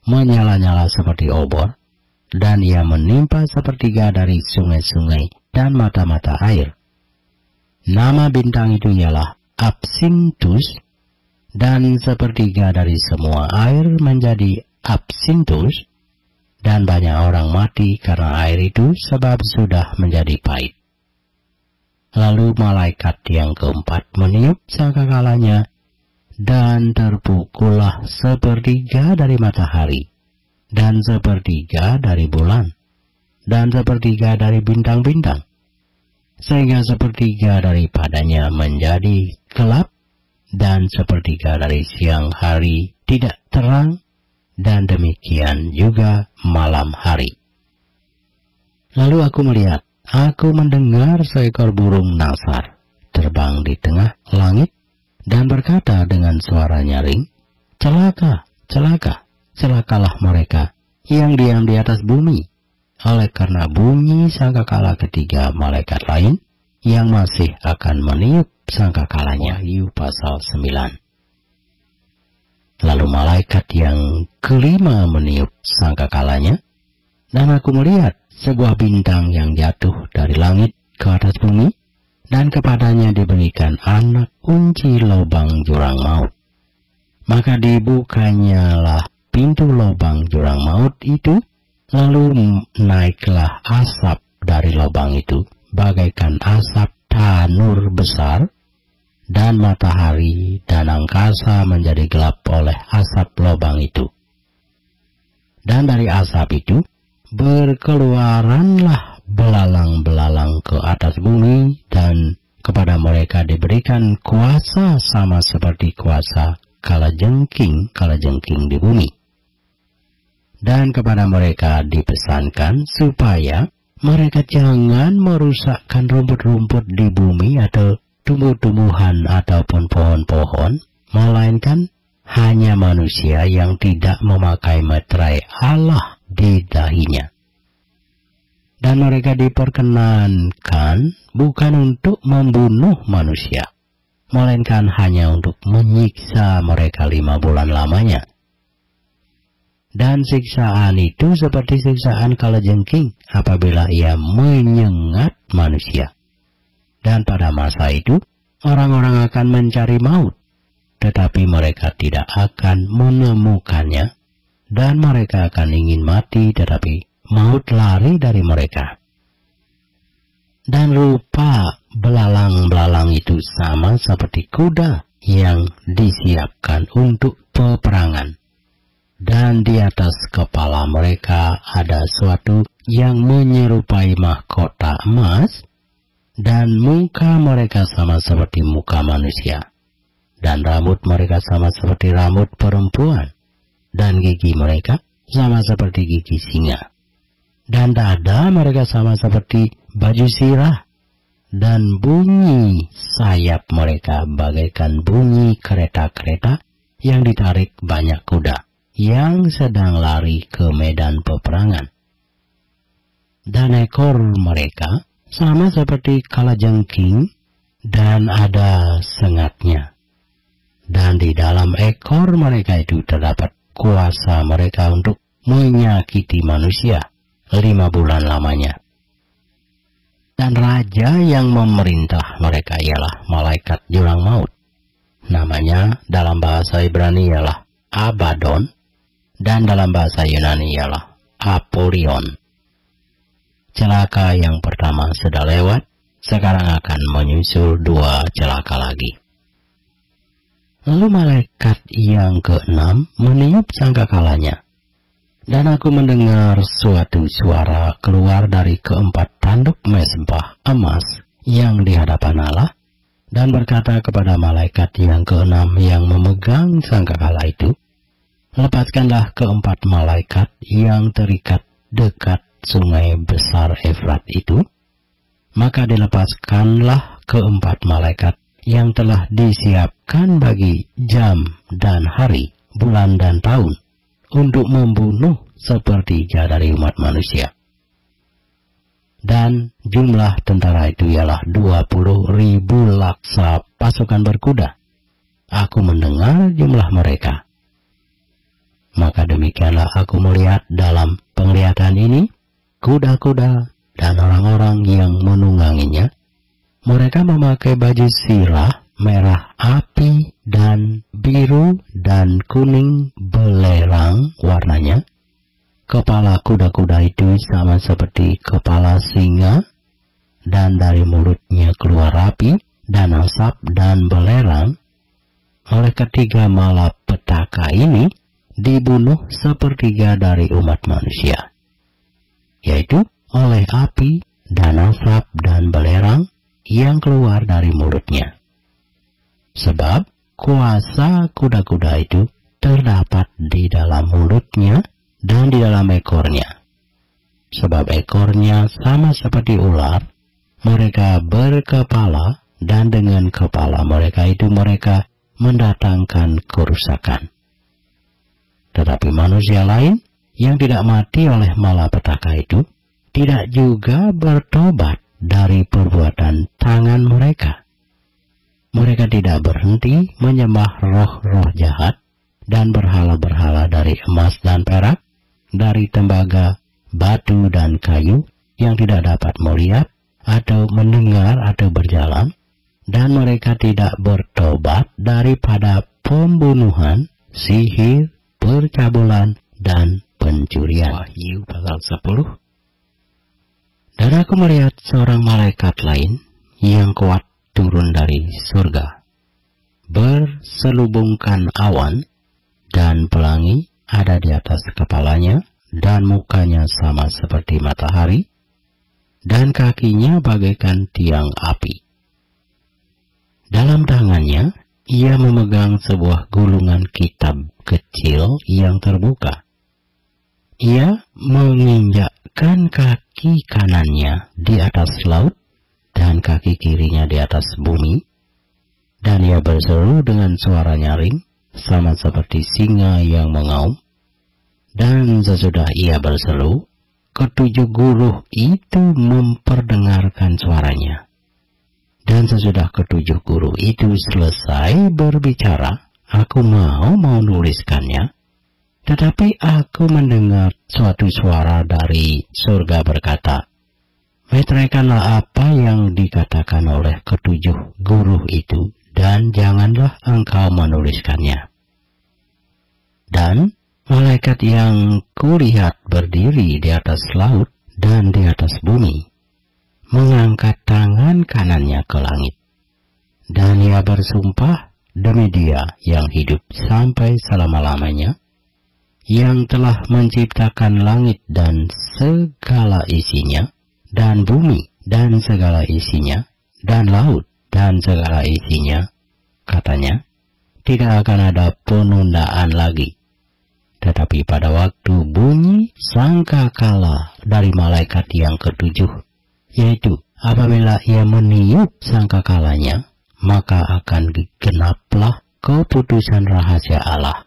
menyala-nyala seperti obor, dan ia menimpa 1/3 dari sungai-sungai dan mata-mata air. Nama bintang itu ialah Absinthus, dan 1/3 dari semua air menjadi absinthus, dan banyak orang mati karena air itu sebab sudah menjadi pahit. Lalu malaikat yang keempat meniup sangkakalanya, dan terpukullah sepertiga dari matahari, dan sepertiga dari bulan, dan sepertiga dari bintang-bintang, sehingga sepertiga daripadanya menjadi gelap, dan sepertiga dari siang hari tidak terang, dan demikian juga malam hari. Lalu aku melihat, aku mendengar seekor burung nasar terbang di tengah langit dan berkata dengan suara nyaring, "Celaka, celaka, celakalah mereka yang diam di atas bumi, oleh karena bunyi sangkakala ketiga malaikat lain yang masih akan meniup sangkakalanya." Wahyu pasal 9. Lalu malaikat yang kelima meniup sangkakalanya, dan aku melihat sebuah bintang yang jatuh dari langit ke atas bumi, dan kepadanya diberikan anak kunci lubang jurang maut. Maka dibukanyalah pintu lubang jurang maut itu, lalu naiklah asap dari lubang itu, bagaikan asap tanur besar, dan matahari dan angkasa menjadi gelap oleh asap lubang itu. Dan dari asap itu berkeluaranlah belalang-belalang ke atas bumi, dan kepada mereka diberikan kuasa sama seperti kuasa kalajengking di bumi. Dan kepada mereka dipesankan supaya mereka jangan merusakkan rumput-rumput di bumi atau tumbuh-tumbuhan ataupun pohon-pohon, melainkan hanya manusia yang tidak memakai meterai Allah di dahinya. Dan mereka diperkenankan bukan untuk membunuh manusia, melainkan hanya untuk menyiksa mereka 5 bulan lamanya. Dan siksaan itu seperti siksaan kalajengking apabila ia menyengat manusia. Dan pada masa itu orang-orang akan mencari maut, tetapi mereka tidak akan menemukannya, dan mereka akan ingin mati, tetapi maut lari dari mereka. Dan rupa belalang-belalang itu sama seperti kuda yang disiapkan untuk peperangan. Dan di atas kepala mereka ada suatu yang menyerupai mahkota emas, dan muka mereka sama seperti muka manusia, dan rambut mereka sama seperti rambut perempuan, dan gigi mereka sama seperti gigi singa. Dan dada mereka sama seperti baju sirah, dan bunyi sayap mereka bagaikan bunyi kereta-kereta yang ditarik banyak kuda yang sedang lari ke medan peperangan. Dan ekor mereka sama seperti kalajengking, dan ada sengatnya. Dan di dalam ekor mereka itu terdapat kuasa mereka untuk menyakiti manusia 5 bulan lamanya. Dan raja yang memerintah mereka ialah malaikat jurang maut. Namanya dalam bahasa Ibrani ialah Abaddon, dan dalam bahasa Yunani ialah Apollyon. Celaka yang pertama sudah lewat, sekarang akan menyusul 2 celaka lagi. Lalu malaikat yang ke-6 meniup sangkakalanya. Dan aku mendengar suatu suara keluar dari keempat tanduk mezbah emas yang di hadapan Allah, dan berkata kepada malaikat yang ke-6 yang memegang sangkakala itu, "Lepaskanlah keempat malaikat yang terikat dekat sungai besar Efrat itu." Maka dilepaskanlah keempat malaikat yang telah disiapkan bagi jam dan hari, bulan dan tahun, untuk membunuh sepertiga dari umat manusia. Dan jumlah tentara itu ialah 20.000 laksa pasukan berkuda. Aku mendengar jumlah mereka. Maka demikianlah aku melihat dalam penglihatan ini kuda-kuda dan orang-orang yang menungganginya. Mereka memakai baju sirah merah api dan biru dan kuning belerang warnanya. Kepala kuda-kuda itu sama seperti kepala singa, dan dari mulutnya keluar api dan asap dan belerang. oleh ketiga malapetaka ini dibunuh sepertiga dari umat manusia, yaitu oleh api dan asap dan belerang yang keluar dari mulutnya. Sebab kuasa kuda-kuda itu terdapat di dalam mulutnya dan di dalam ekornya. Sebab ekornya sama seperti ular, mereka berkepala, dan dengan kepala mereka itu mereka mendatangkan kerusakan. Tetapi manusia lain yang tidak mati oleh malapetaka itu tidak juga bertobat dari perbuatan tangan mereka. Mereka tidak berhenti menyembah roh-roh jahat dan berhala-berhala dari emas dan perak, dari tembaga, batu dan kayu yang tidak dapat melihat atau mendengar atau berjalan, dan mereka tidak bertobat daripada pembunuhan, sihir, percabulan, dan pencurian. Wahyu pasal 10. Dan aku melihat seorang malaikat lain yang kuat turun dari surga, berselubungkan awan, dan pelangi ada di atas kepalanya, dan mukanya sama seperti matahari, dan kakinya bagaikan tiang api. Dalam tangannya, ia memegang sebuah gulungan kitab kecil yang terbuka. Ia menginjakkan kaki kanannya di atas laut, dan kaki kirinya di atas bumi, dan ia berseru dengan suara nyaring, sama seperti singa yang mengaum. Dan sesudah ia berseru, ketujuh guruh itu memperdengarkan suaranya. Dan sesudah ketujuh guru itu selesai berbicara, aku mau menuliskannya. Tetapi aku mendengar suatu suara dari surga berkata, meteraikanlah apa yang dikatakan oleh ketujuh guru itu, dan janganlah engkau menuliskannya. Dan malaikat yang kulihat berdiri di atas laut dan di atas bumi, mengangkat tangan kanannya ke langit, dan ia bersumpah demi Dia yang hidup sampai selama-lamanya, yang telah menciptakan langit dan segala isinya, dan bumi dan segala isinya, dan laut dan segala isinya, katanya, tidak akan ada penundaan lagi. Tetapi pada waktu bunyi sangkakala dari malaikat yang ketujuh, yaitu apabila ia meniup sangkakalanya, maka akan genaplah keputusan rahasia Allah,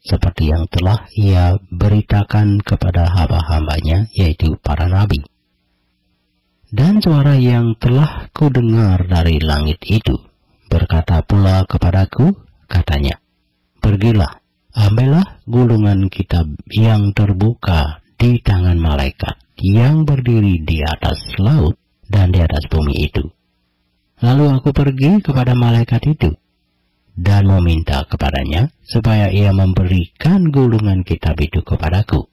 seperti yang telah ia beritakan kepada hamba-hambanya, yaitu para nabi. Dan suara yang telah kudengar dari langit itu berkata pula kepadaku, katanya, pergilah, ambillah gulungan kitab yang terbuka di tangan malaikat yang berdiri di atas laut dan di atas bumi itu. Lalu aku pergi kepada malaikat itu dan meminta kepadanya supaya ia memberikan gulungan kitab itu kepadaku.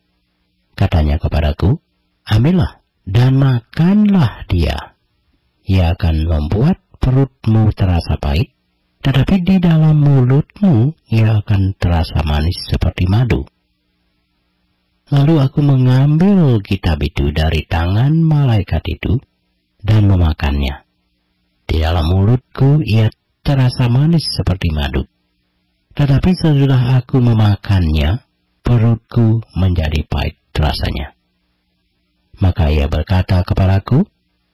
Katanya kepadaku, ambillah dan makanlah dia. Ia akan membuat perutmu terasa pahit, tetapi di dalam mulutmu ia akan terasa manis seperti madu. Lalu aku mengambil kitab itu dari tangan malaikat itu dan memakannya. Di dalam mulutku ia terasa manis seperti madu. Tetapi sesudah aku memakannya, perutku menjadi pahit rasanya. Maka ia berkata kepadaku,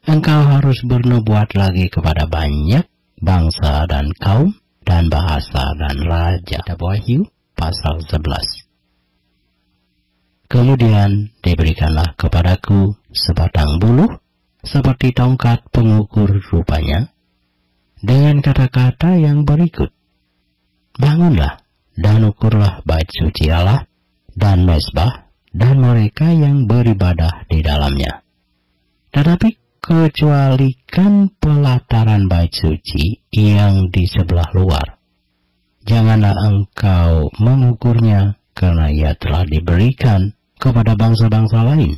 engkau harus bernubuat lagi kepada banyak bangsa dan kaum dan bahasa dan raja. Wahyu pasal 11. Kemudian diberikanlah kepadaku sebatang buluh seperti tongkat pengukur rupanya, dengan kata-kata yang berikut, bangunlah dan ukurlah bait suci Allah dan mezbah dan mereka yang beribadah di dalamnya. Tetapi kecualikan pelataran bait suci yang di sebelah luar. Janganlah engkau mengukurnya, karena ia telah diberikan kepada bangsa-bangsa lain,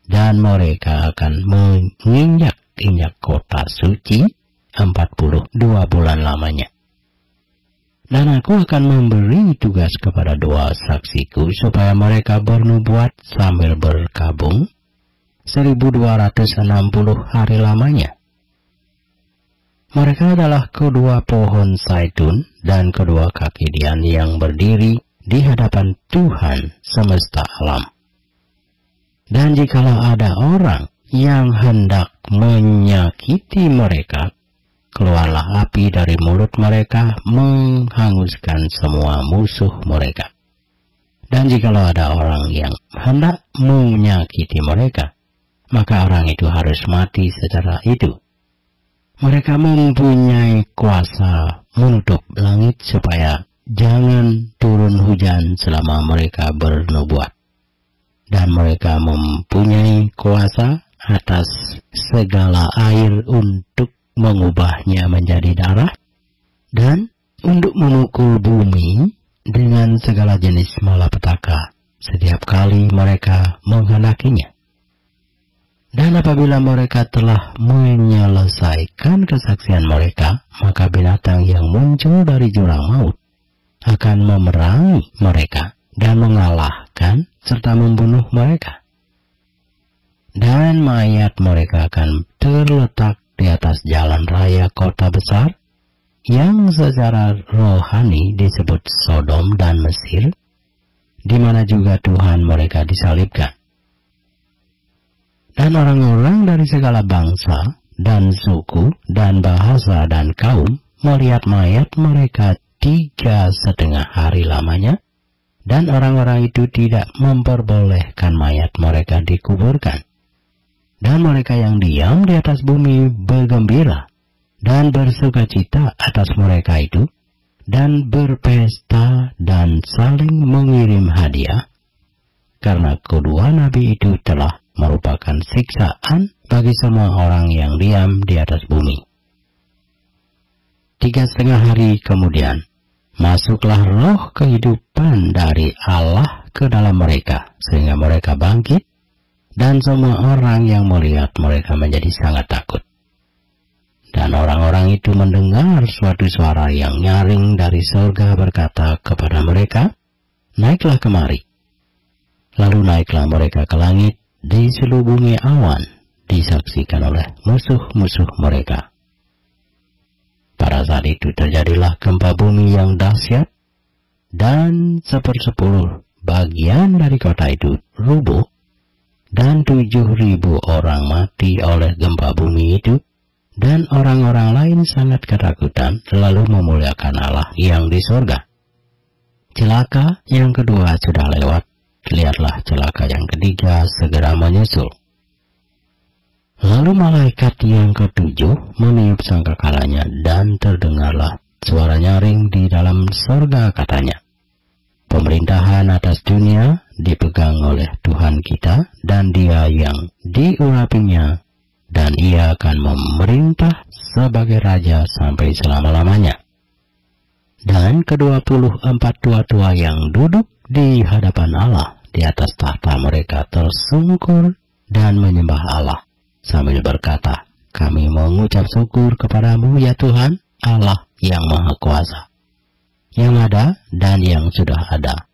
dan mereka akan menginjak-injak kota suci 42 bulan lamanya. Dan aku akan memberi tugas kepada 2 saksiku supaya mereka bernubuat sambil berkabung 1260 hari lamanya. Mereka adalah kedua pohon zaitun dan kedua kaki dian yang berdiri di hadapan Tuhan semesta alam. Dan jikalau ada orang yang hendak menyakiti mereka, keluarlah api dari mulut mereka menghanguskan semua musuh mereka. Dan jikalau ada orang yang hendak menyakiti mereka, maka orang itu harus mati secara itu. Mereka mempunyai kuasa menutup langit supaya jangan turun hujan selama mereka bernubuat. Dan mereka mempunyai kuasa atas segala air untuk mengubahnya menjadi darah, dan untuk memukul bumi dengan segala jenis malapetaka setiap kali mereka menghendakinya. Dan apabila mereka telah menyelesaikan kesaksian mereka, maka binatang yang muncul dari jurang maut akan memerangi mereka dan mengalahkan serta membunuh mereka. Dan mayat mereka akan terletak di atas jalan raya kota besar yang secara rohani disebut Sodom dan Mesir, di mana juga Tuhan mereka disalibkan. Dan orang-orang dari segala bangsa dan suku dan bahasa dan kaum melihat mayat mereka 3,5 hari lamanya, dan orang-orang itu tidak memperbolehkan mayat mereka dikuburkan. Dan mereka yang diam di atas bumi bergembira dan bersukacita atas mereka itu, dan berpesta dan saling mengirim hadiah, karena kedua nabi itu telah merupakan siksaan bagi semua orang yang diam di atas bumi. 3,5 hari kemudian, masuklah roh kehidupan dari Allah ke dalam mereka, sehingga mereka bangkit, dan semua orang yang melihat mereka menjadi sangat takut. Dan orang-orang itu mendengar suatu suara yang nyaring dari surga berkata kepada mereka, "Naiklah kemari." Lalu naiklah mereka ke langit, diselubungi awan, disaksikan oleh musuh-musuh mereka. Pada saat itu terjadilah gempa bumi yang dahsyat, dan 1/10 bagian dari kota itu rubuh, dan 7.000 orang mati oleh gempa bumi itu, dan orang-orang lain sangat ketakutan lalu memuliakan Allah yang di surga. Celaka yang kedua sudah lewat, lihatlah celaka yang ketiga segera menyusul. Lalu malaikat yang ke-7 meniup sangkakalanya, dan terdengarlah suara nyaring di dalam surga, katanya, "Pemerintahan atas dunia dipegang oleh Tuhan kita, dan Dia yang diurapinya, dan Ia akan memerintah sebagai Raja sampai selama-lamanya." Dan ke-24 tua-tua yang duduk di hadapan Allah di atas tahta mereka tersungkur dan menyembah Allah sambil berkata, "Kami mengucap syukur kepadamu ya Tuhan, Allah yang Maha Kuasa, yang ada dan yang sudah ada,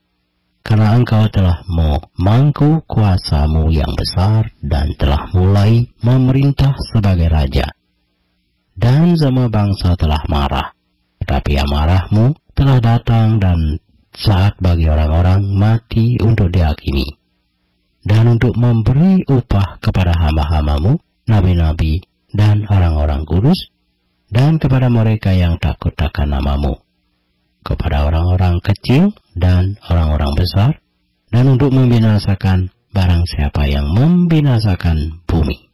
karena Engkau telah memangku kuasamu yang besar dan telah mulai memerintah sebagai Raja. Dan semua bangsa telah marah, tetapi amarahmu telah datang dan saat bagi orang-orang mati untuk dihakimi, dan untuk memberi upah kepada hamba-hambamu, nabi-nabi dan orang-orang kudus, dan kepada mereka yang takut akan namamu, kepada orang-orang kecil dan orang-orang besar, dan untuk membinasakan barang siapa yang membinasakan bumi."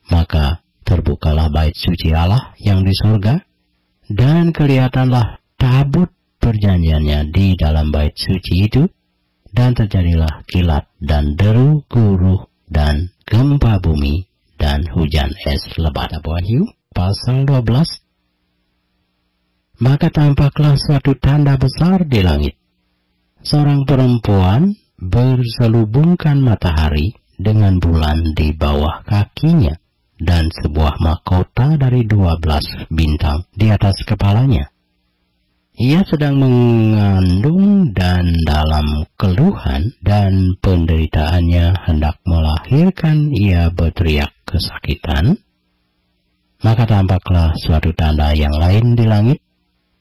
Maka terbukalah bait suci Allah yang di surga, dan kelihatanlah tabut perjanjiannya di dalam bait suci itu, dan terjadilah kilat dan deru guruh dan gempa bumi dan hujan es lebat. Wahyu pasal 12. Maka tampaklah suatu tanda besar di langit. Seorang perempuan berselubungkan matahari dengan bulan di bawah kakinya, dan sebuah mahkota dari 12 bintang di atas kepalanya. Ia sedang mengandung dan dalam keluhan dan penderitaannya hendak melahirkan, ia berteriak kesakitan. Maka tampaklah suatu tanda yang lain di langit,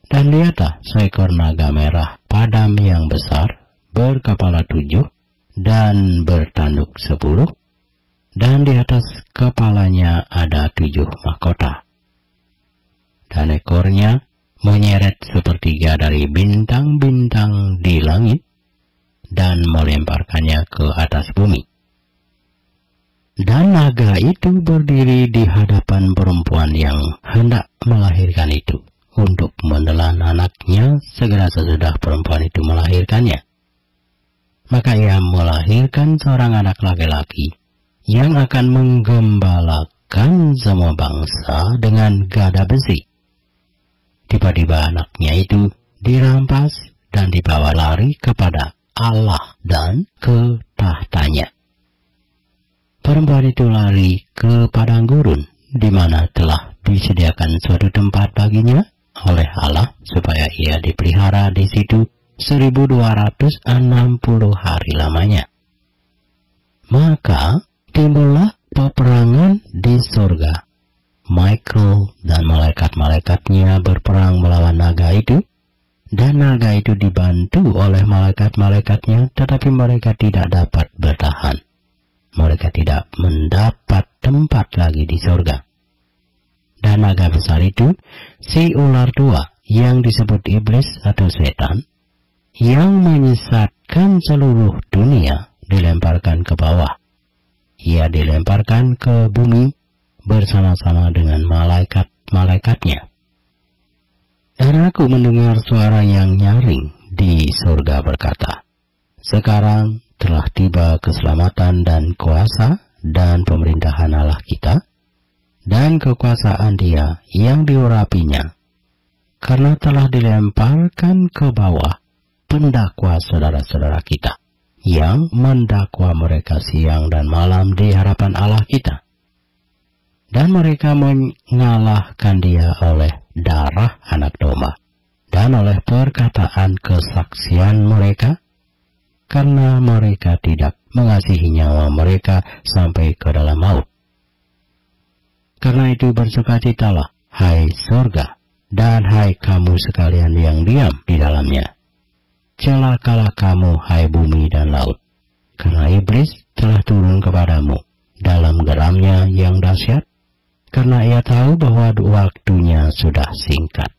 dan lihatlah seekor naga merah padam yang besar, berkepala 7 dan bertanduk 10, dan di atas kepalanya ada 7 mahkota. Dan ekornya menyeret sepertiga dari bintang-bintang di langit dan melemparkannya ke atas bumi. Dan naga itu berdiri di hadapan perempuan yang hendak melahirkan itu untuk menelan anaknya segera sesudah perempuan itu melahirkannya. Maka ia melahirkan seorang anak laki-laki yang akan menggembalakan semua bangsa dengan gada besi. Tiba-tiba anaknya itu dirampas dan dibawa lari kepada Allah dan ke tahtanya. Perempuan itu lari ke padang gurun, di mana telah disediakan suatu tempat baginya oleh Allah, supaya ia dipelihara di situ 1260 hari lamanya. Maka timbullah peperangan di surga. Michael dan malaikat-malaikatnya berperang melawan naga itu, dan naga itu dibantu oleh malaikat-malaikatnya, tetapi mereka tidak dapat bertahan. Mereka tidak mendapat tempat lagi di surga. Dan naga besar itu, si ular tua yang disebut iblis atau setan, yang menyesatkan seluruh dunia, dilemparkan ke bawah. Ia dilemparkan ke bumi bersama-sama dengan malaikat-malaikatnya. Dan aku mendengar suara yang nyaring di surga berkata, "Sekarang telah tiba keselamatan dan kuasa dan pemerintahan Allah kita, dan kekuasaan Dia yang diurapinya, karena telah dilemparkan ke bawah pendakwa saudara-saudara kita, yang mendakwa mereka siang dan malam di hadapan Allah kita. Dan mereka mengalahkan Dia oleh darah anak domba, dan oleh perkataan kesaksian mereka, karena mereka tidak mengasihi nyawa mereka sampai ke dalam maut. Karena itu bersukacitalah, hai surga, dan hai kamu sekalian yang diam di dalamnya. Celakalah kamu, hai bumi dan laut, karena iblis telah turun kepadamu dalam geramnya yang dahsyat, karena ia tahu bahwa waktunya sudah singkat."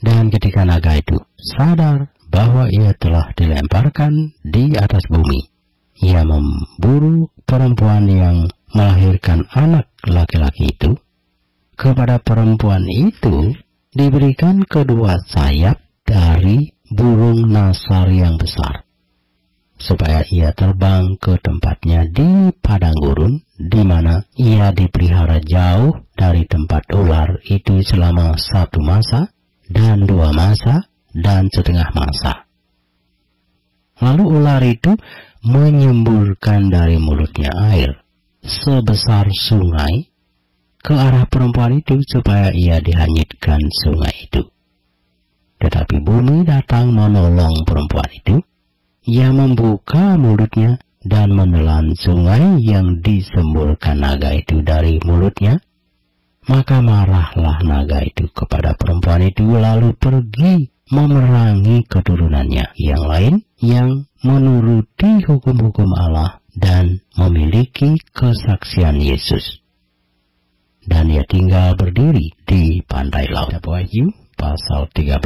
Dan ketika naga itu sadar bahwa ia telah dilemparkan di atas bumi, ia memburu perempuan yang melahirkan anak laki-laki itu. Kepada perempuan itu diberikan kedua sayap dari burung nasar yang besar, supaya ia terbang ke tempatnya di padang gurun, di mana ia dipelihara jauh dari tempat ular itu selama 1 masa, dan 2 masa, dan setengah masa. Lalu ular itu menyemburkan dari mulutnya air sebesar sungai ke arah perempuan itu, supaya ia dihanyutkan sungai itu. Tetapi bumi datang menolong perempuan itu. Ia membuka mulutnya dan menelan sungai yang disemburkan naga itu dari mulutnya. Maka marahlah naga itu kepada perempuan itu, lalu pergi memerangi keturunannya yang lain yang menuruti hukum-hukum Allah dan memiliki kesaksian Yesus. Dan ia tinggal berdiri di pantai laut. Wahyu pasal 13.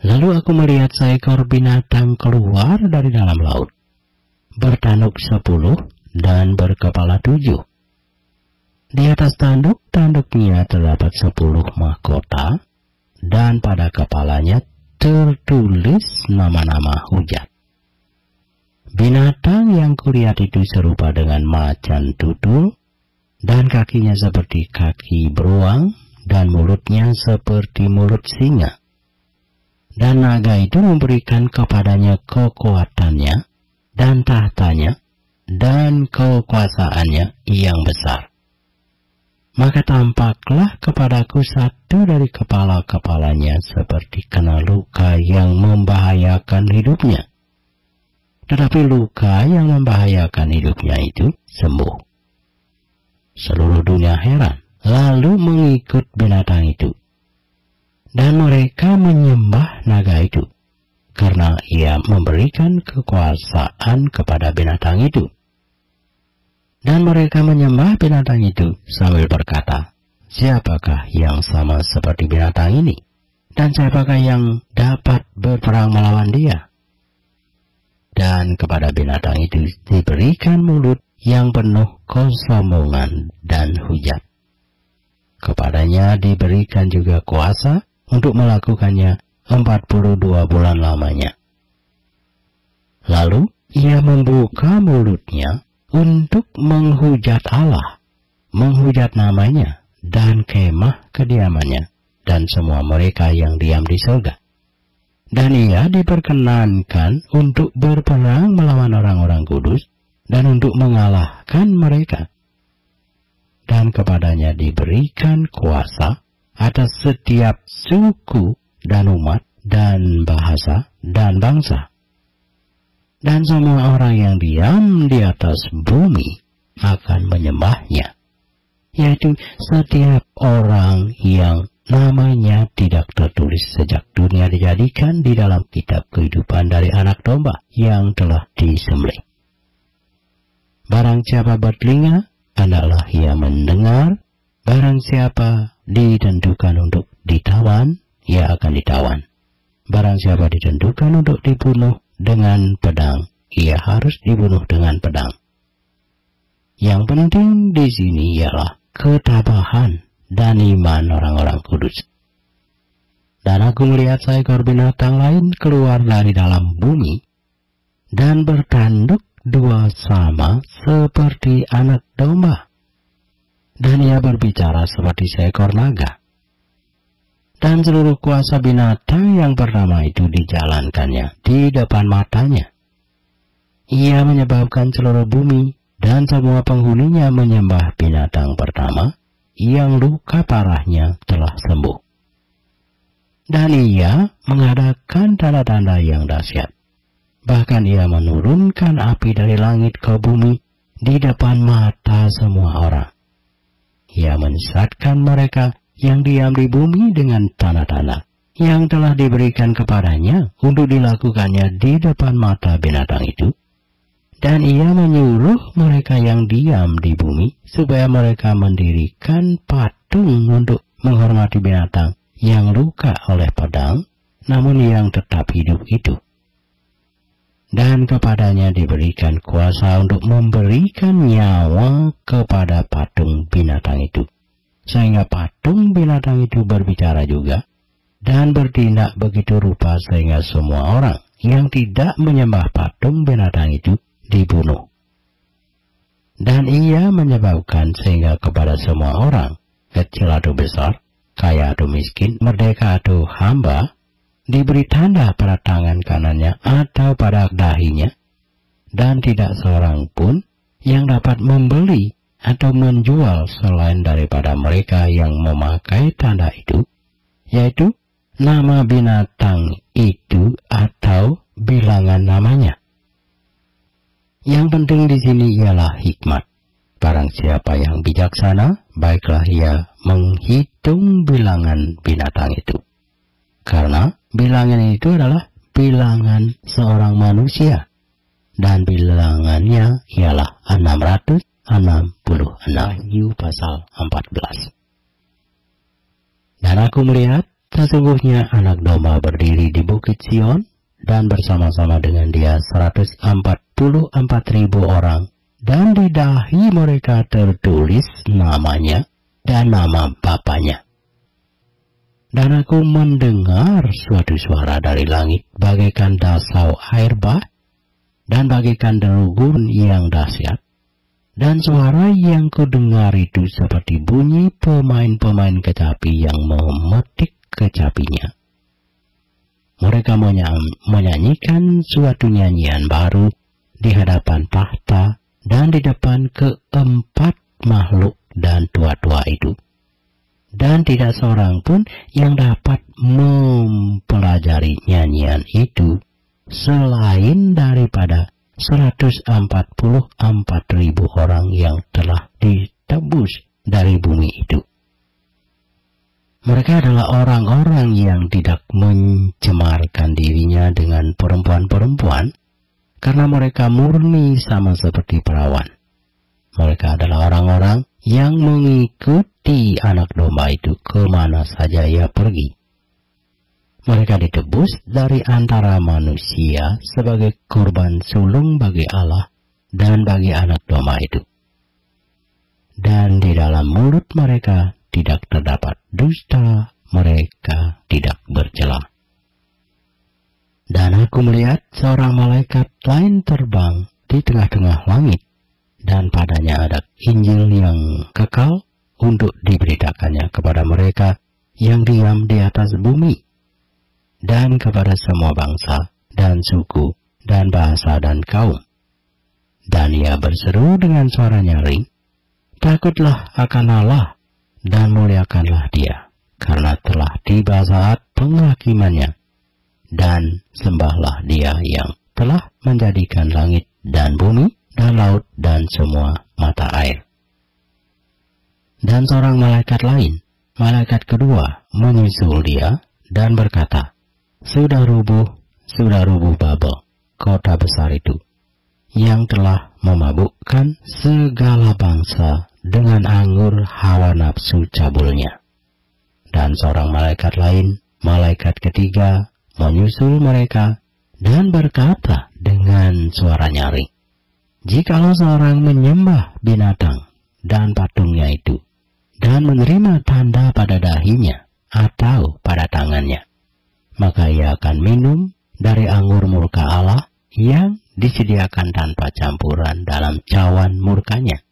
Lalu aku melihat seekor binatang keluar dari dalam laut, bertanduk 10 dan berkepala 7. Di atas tanduknya terdapat 10 mahkota, dan pada kepalanya tertulis nama-nama hujat. Binatang yang kulihat itu serupa dengan macan tutul, dan kakinya seperti kaki beruang, dan mulutnya seperti mulut singa. Dan naga itu memberikan kepadanya kekuatannya, dan tahtanya, dan kekuasaannya yang besar. maka tampaklah kepadaku satu dari kepala-kepalanya seperti kena luka yang membahayakan hidupnya. Tetapi luka yang membahayakan hidupnya itu sembuh. Seluruh dunia heran, lalu mengikut binatang itu. Dan mereka menyembah naga itu, karena ia memberikan kekuasaan kepada binatang itu. Dan mereka menyembah binatang itu sambil berkata, siapakah yang sama seperti binatang ini? Dan siapakah yang dapat berperang melawan dia? Dan kepada binatang itu diberikan mulut yang penuh kesombongan dan hujat. Kepadanya diberikan juga kuasa untuk melakukannya 42 bulan lamanya. Lalu ia membuka mulutnya untuk menghujat Allah, menghujat namanya, dan kemah kediamannya, dan semua mereka yang diam di surga. Dan ia diperkenankan untuk berperang melawan orang-orang kudus, dan untuk mengalahkan mereka. Dan kepadanya diberikan kuasa atas setiap suku, dan umat, dan bahasa, dan bangsa. Dan semua orang yang diam di atas bumi akan menyembahnya, yaitu setiap orang yang namanya tidak tertulis sejak dunia dijadikan di dalam kitab kehidupan dari anak domba yang telah disembelih. Barang siapa bertelinga, hendaklah ia mendengar. Barang siapa ditentukan untuk ditawan, ia akan ditawan. Barang siapa ditentukan untuk dibunuh dengan pedang, ia harus dibunuh dengan pedang. Yang penting di sini ialah ketabahan dan iman orang-orang kudus. Dan aku melihat seekor binatang lain keluar dari dalam bumi, dan bertanduk dua sama seperti anak domba. Dan ia berbicara seperti seekor naga. Dan seluruh kuasa binatang yang pertama itu dijalankannya di depan matanya. Ia menyebabkan seluruh bumi dan semua penghuninya menyembah binatang pertama yang luka parahnya telah sembuh. Dan ia mengadakan tanda-tanda yang dahsyat. Bahkan ia menurunkan api dari langit ke bumi di depan mata semua orang. Ia menyesatkan mereka yang diam di bumi dengan tanda-tanda yang telah diberikan kepadanya untuk dilakukannya di depan mata binatang itu. Dan ia menyuruh mereka yang diam di bumi supaya mereka mendirikan patung untuk menghormati binatang yang luka oleh pedang, namun yang tetap hidup itu. Dan kepadanya diberikan kuasa untuk memberikan nyawa kepada patung binatang itu, sehingga patung binatang itu berbicara juga, dan bertindak begitu rupa sehingga semua orang yang tidak menyembah patung binatang itu dibunuh. Dan ia menyebabkan sehingga kepada semua orang, kecil atau besar, kaya atau miskin, merdeka atau hamba, diberi tanda pada tangan kanannya atau pada dahinya, dan tidak seorang pun yang dapat membeli atau menjual selain daripada mereka yang memakai tanda itu, yaitu nama binatang itu atau bilangan namanya. Yang penting di sini ialah hikmat. Barang siapa yang bijaksana, baiklah ia menghitung bilangan binatang itu. Karena bilangan itu adalah bilangan seorang manusia, dan bilangannya ialah 666. Wahyu pasal 14. Dan aku melihat sesungguhnya anak domba berdiri di bukit Sion, dan bersama-sama dengan dia 144.000 orang, dan di dahi mereka tertulis namanya dan nama bapanya. Dan aku mendengar suatu suara dari langit bagaikan dasau air bah, dan bagaikan derugun yang dahsyat. Dan suara yang kudengar itu seperti bunyi pemain-pemain kecapi yang memetik kecapinya. Mereka menyanyikan suatu nyanyian baru di hadapan tahta dan di depan keempat makhluk dan tua-tua itu. Dan tidak seorang pun yang dapat mempelajari nyanyian itu selain daripada 144.000 orang yang telah ditebus dari bumi itu. Mereka adalah orang-orang yang tidak mencemarkan dirinya dengan perempuan-perempuan, karena mereka murni sama seperti perawan. Mereka adalah orang-orang yang mengikuti anak domba itu kemana saja ia pergi. Mereka ditebus dari antara manusia sebagai korban sulung bagi Allah dan bagi anak domba itu. Dan di dalam mulut mereka tidak terdapat dusta, mereka tidak bercela. Dan aku melihat seorang malaikat lain terbang di tengah-tengah langit, dan padanya ada Injil yang kekal untuk diberitakannya kepada mereka yang diam di atas bumi, dan kepada semua bangsa, dan suku, dan bahasa, dan kaum. Dan ia berseru dengan suara nyaring, "Takutlah akan Allah, dan muliakanlah Dia, karena telah tiba saat penghakimannya. Dan sembahlah Dia yang telah menjadikan langit dan bumi, dan laut, dan semua mata air." Dan seorang malaikat lain, malaikat kedua, menyusul Dia, dan berkata, sudah rubuh Babel, kota besar itu, yang telah memabukkan segala bangsa dengan anggur hawa nafsu cabulnya." Dan seorang malaikat lain, malaikat ketiga, menyusul mereka, dan berkata dengan suara nyaring, "Jikalau seorang menyembah binatang dan patungnya itu, dan menerima tanda pada dahinya atau pada tangannya, maka ia akan minum dari anggur murka Allah yang disediakan tanpa campuran dalam cawan murkanya.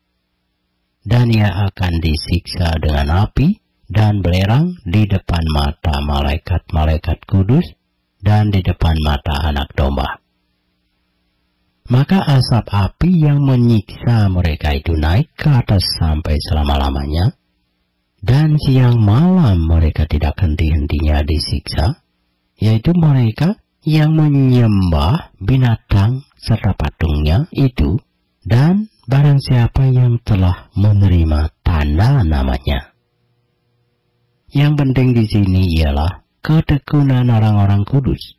Dan ia akan disiksa dengan api dan belerang di depan mata malaikat-malaikat kudus dan di depan mata anak domba. Maka asap api yang menyiksa mereka itu naik ke atas sampai selama-lamanya, dan siang malam mereka tidak henti-hentinya disiksa, yaitu mereka yang menyembah binatang serta patungnya itu, dan barang siapa yang telah menerima tanda namanya. Yang penting di sini ialah ketekunan orang-orang kudus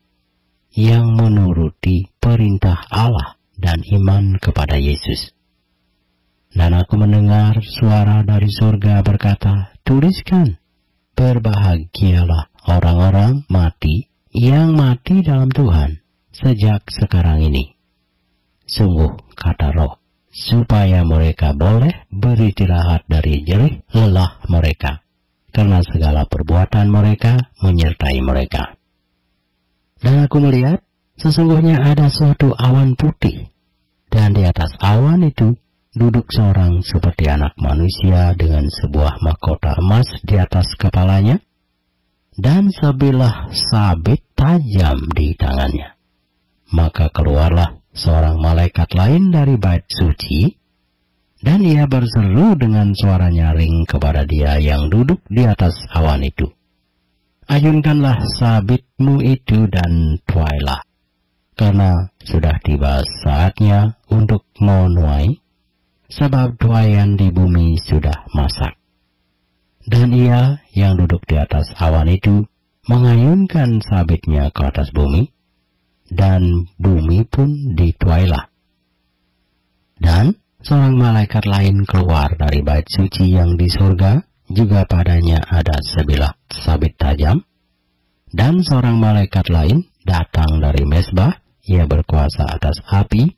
yang menuruti perintah Allah dan iman kepada Yesus. Dan aku mendengar suara dari surga berkata, "Tuliskan, berbahagialah orang-orang mati yang mati dalam Tuhan sejak sekarang ini. Sungguh, kata Roh, supaya mereka boleh beristirahat dari jerih lelah mereka, karena segala perbuatan mereka menyertai mereka." Dan aku melihat sesungguhnya ada suatu awan putih, dan di atas awan itu duduk seorang seperti anak manusia dengan sebuah mahkota emas di atas kepalanya, dan sebilah sabit tajam di tangannya. Maka keluarlah seorang malaikat lain dari bait suci, dan ia berseru dengan suara nyaring kepada Dia yang duduk di atas awan itu, "Ayunkanlah sabitmu itu dan tuailah, karena sudah tiba saatnya untuk menuai, sebab tuaian di bumi sudah masak." Dan ia yang duduk di atas awan itu mengayunkan sabitnya ke atas bumi, dan bumi pun dituailah. Dan seorang malaikat lain keluar dari bait suci yang di surga, juga padanya ada sebilah sabit tajam. Dan seorang malaikat lain datang dari mezbah, ia berkuasa atas api,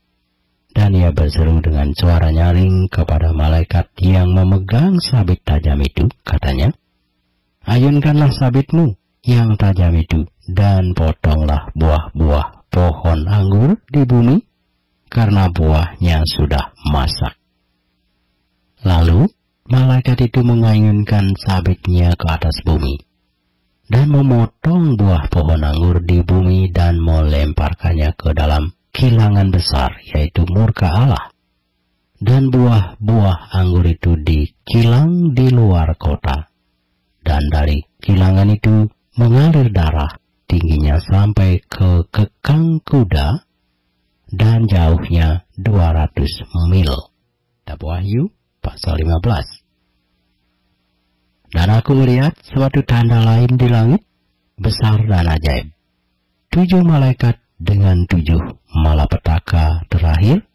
dan ia berseru dengan suara nyaring kepada malaikat yang memegang sabit tajam itu, katanya, "Ayunkanlah sabitmu yang tajam itu, dan potonglah buah-buah pohon anggur di bumi, karena buahnya sudah masak." Lalu malaikat itu mengayunkan sabitnya ke atas bumi, dan memotong buah pohon anggur di bumi, dan melemparkannya ke dalam kilangan besar, yaitu murka Allah. dan buah-buah anggur itu dikilang di luar kota. Dan dari kilangan itu mengalir darah, tingginya sampai ke kekang kuda, dan jauhnya 200 mil. Kitab Wahyu pasal 15. Dan aku melihat suatu tanda lain di langit, besar dan ajaib. 7 malaikat dengan 7 malapetaka terakhir,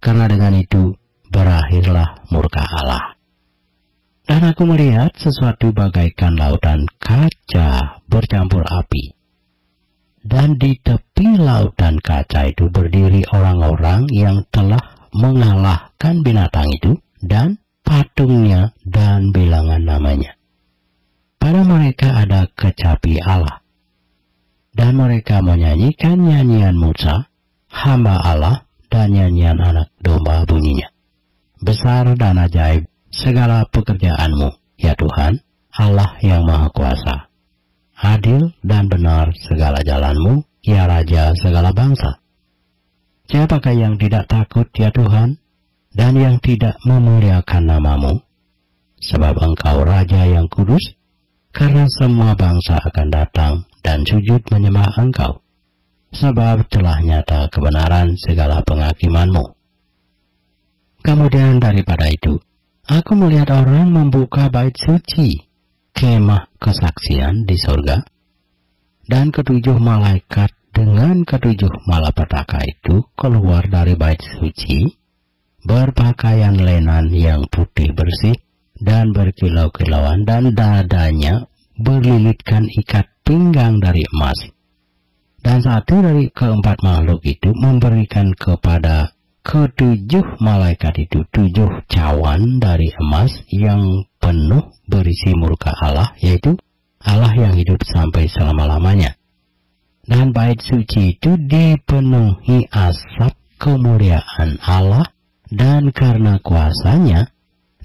karena dengan itu berakhirlah murka Allah. Dan aku melihat sesuatu bagaikan lautan kaca bercampur api. Dan di tepi lautan kaca itu berdiri orang-orang yang telah mengalahkan binatang itu dan patungnya dan bilangan namanya. Pada mereka ada kecapi Allah. Dan mereka menyanyikan nyanyian Musa, hamba Allah, dan nyanyian anak domba bunyinya. Besar dan ajaib segala pekerjaanmu, ya Tuhan, Allah yang Maha Kuasa. Adil dan benar segala jalanmu, ya Raja segala bangsa. Siapakah yang tidak takut, ya Tuhan, dan yang tidak memuliakan namamu? Sebab Engkau Raja yang kudus, karena semua bangsa akan datang dan sujud menyembah Engkau. Sebab telah nyata kebenaran segala penghakimanmu. Kemudian daripada itu, aku melihat orang membuka bait suci, kemah kesaksian di surga, dan ketujuh malaikat dengan ketujuh malapetaka itu keluar dari bait suci, berpakaian lenan yang putih bersih dan berkilau-kilauan, dan dadanya berlilitkan ikat pinggang dari emas. Dan satu dari keempat makhluk itu memberikan kepada ketujuh malaikat itu 7 cawan dari emas yang penuh berisi murka Allah, yaitu Allah yang hidup sampai selama-lamanya. Dan bait suci itu dipenuhi asap kemuliaan Allah, dan karena kuasanya,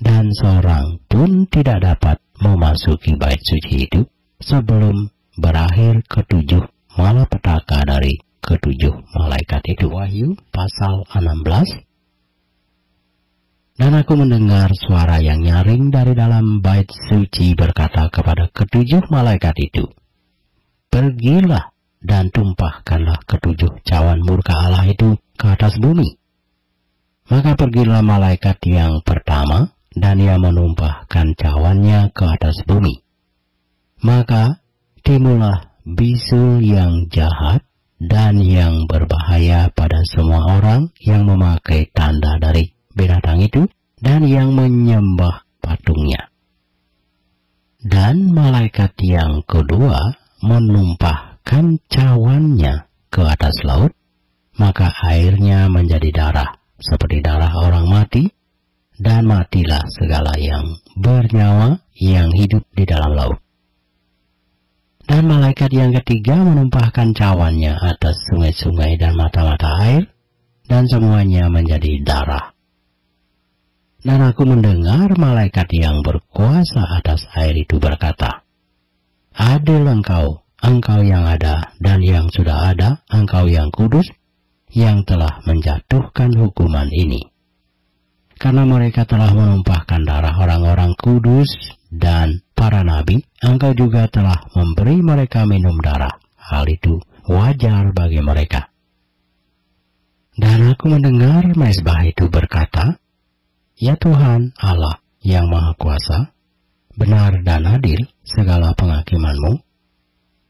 dan seorang pun tidak dapat memasuki bait suci itu sebelum berakhir ketujuh malapetaka dari ketujuh malaikat itu. Wahyu pasal 16. Dan aku mendengar suara yang nyaring dari dalam bait suci berkata kepada ketujuh malaikat itu, pergilah dan tumpahkanlah ketujuh cawan murka Allah itu ke atas bumi. Maka pergilah malaikat yang pertama, dan ia menumpahkan cawannya ke atas bumi. Maka timbullah bisul yang jahat dan yang berbahaya pada semua orang yang memakai tanda dari binatang itu dan yang menyembah patungnya. Dan malaikat yang kedua menumpahkan cawannya ke atas laut, maka airnya menjadi darah seperti darah orang mati, dan matilah segala yang bernyawa yang hidup di dalam laut. Dan malaikat yang ketiga menumpahkan cawannya atas sungai-sungai dan mata-mata air, dan semuanya menjadi darah. Dan aku mendengar malaikat yang berkuasa atas air itu berkata, adil engkau, engkau yang ada dan yang sudah ada, engkau yang kudus, yang telah menjatuhkan hukuman ini. Karena mereka telah menumpahkan darah orang-orang kudus dan para nabi, engkau juga telah memberi mereka minum darah. Hal itu wajar bagi mereka. Dan aku mendengar mezbah itu berkata, ya Tuhan Allah yang Maha Kuasa, benar dan adil segala penghakimanmu.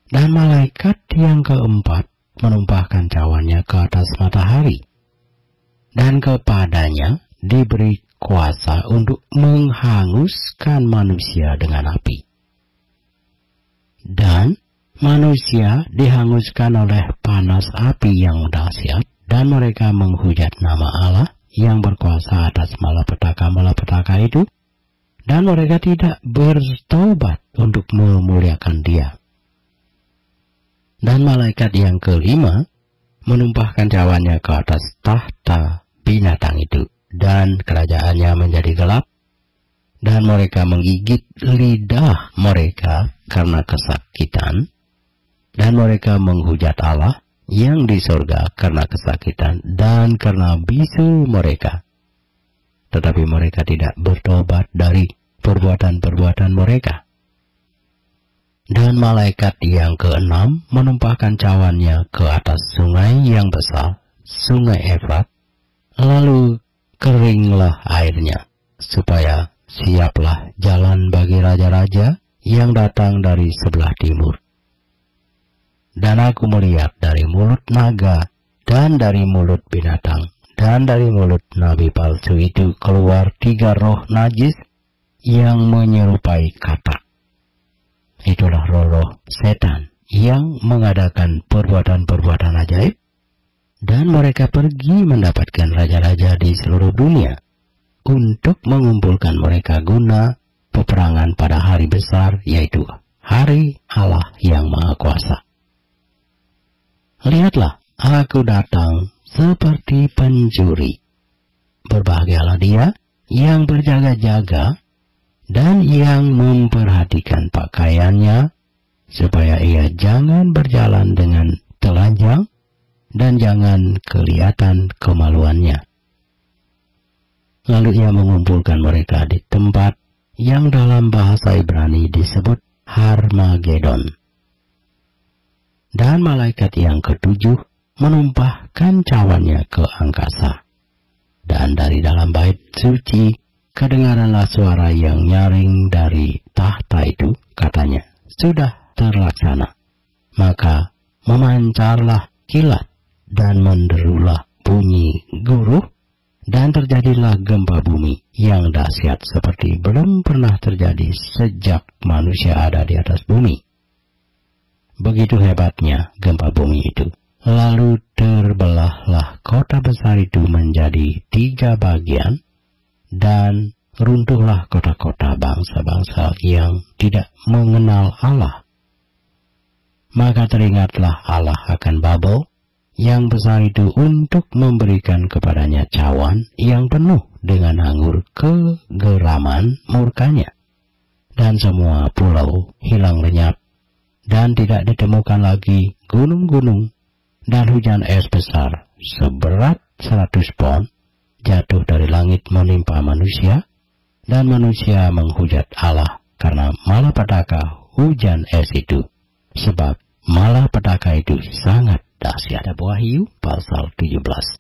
Dan malaikat yang keempat menumpahkan cawannya ke atas matahari, dan kepadanya diberi kuasa untuk menghanguskan manusia dengan api. Dan manusia dihanguskan oleh panas api yang dahsyat, dan mereka menghujat nama Allah yang berkuasa atas malapetaka-malapetaka itu, dan mereka tidak bertobat untuk memuliakan Dia. Dan malaikat yang kelima menumpahkan cawannya ke atas tahta binatang itu, dan kerajaannya menjadi gelap, dan mereka menggigit lidah mereka karena kesakitan, dan mereka menghujat Allah yang di surga karena kesakitan dan karena bisu mereka. tetapi mereka tidak bertobat dari perbuatan-perbuatan mereka. Dan malaikat yang keenam menumpahkan cawannya ke atas sungai yang besar, sungai Efrat, lalu keringlah airnya, supaya siaplah jalan bagi raja-raja yang datang dari sebelah timur. Dan aku melihat dari mulut naga, dan dari mulut binatang, dan dari mulut nabi palsu itu keluar 3 roh najis yang menyerupai katak. Itulah roh-roh setan yang mengadakan perbuatan-perbuatan ajaib, dan mereka pergi mendapatkan raja-raja di seluruh dunia untuk mengumpulkan mereka guna peperangan pada hari besar, yaitu hari Allah yang Maha Kuasa. Lihatlah, aku datang seperti pencuri. Berbahagialah dia yang berjaga-jaga dan yang memperhatikan pakaiannya, supaya ia jangan berjalan dengan telanjang dan jangan kelihatan kemaluannya. Lalu ia mengumpulkan mereka di tempat yang dalam bahasa Ibrani disebut Harmagedon. Dan malaikat yang ke-7 menumpahkan cawannya ke angkasa. Dan dari dalam bait suci kedengaranlah suara yang nyaring dari tahta itu, katanya, "Sudah terlaksana." Maka memancarlah kilat dan menderulah bunyi guruh, dan terjadilah gempa bumi yang dahsyat seperti belum pernah terjadi sejak manusia ada di atas bumi. Begitu hebatnya gempa bumi itu. Lalu terbelahlah kota besar itu menjadi 3 bagian, dan runtuhlah kota-kota bangsa-bangsa yang tidak mengenal Allah. Maka teringatlah Allah akan Babel yang besar itu untuk memberikan kepadanya cawan yang penuh dengan anggur kegeraman murkanya. Dan semua pulau hilang lenyap, dan tidak ditemukan lagi gunung-gunung, dan hujan es besar seberat 100 pon jatuh dari langit menimpa manusia, dan manusia menghujat Allah karena malapetaka hujan es itu, sebab malapetaka itu sangat dahsyat. Wahyu pasal 17.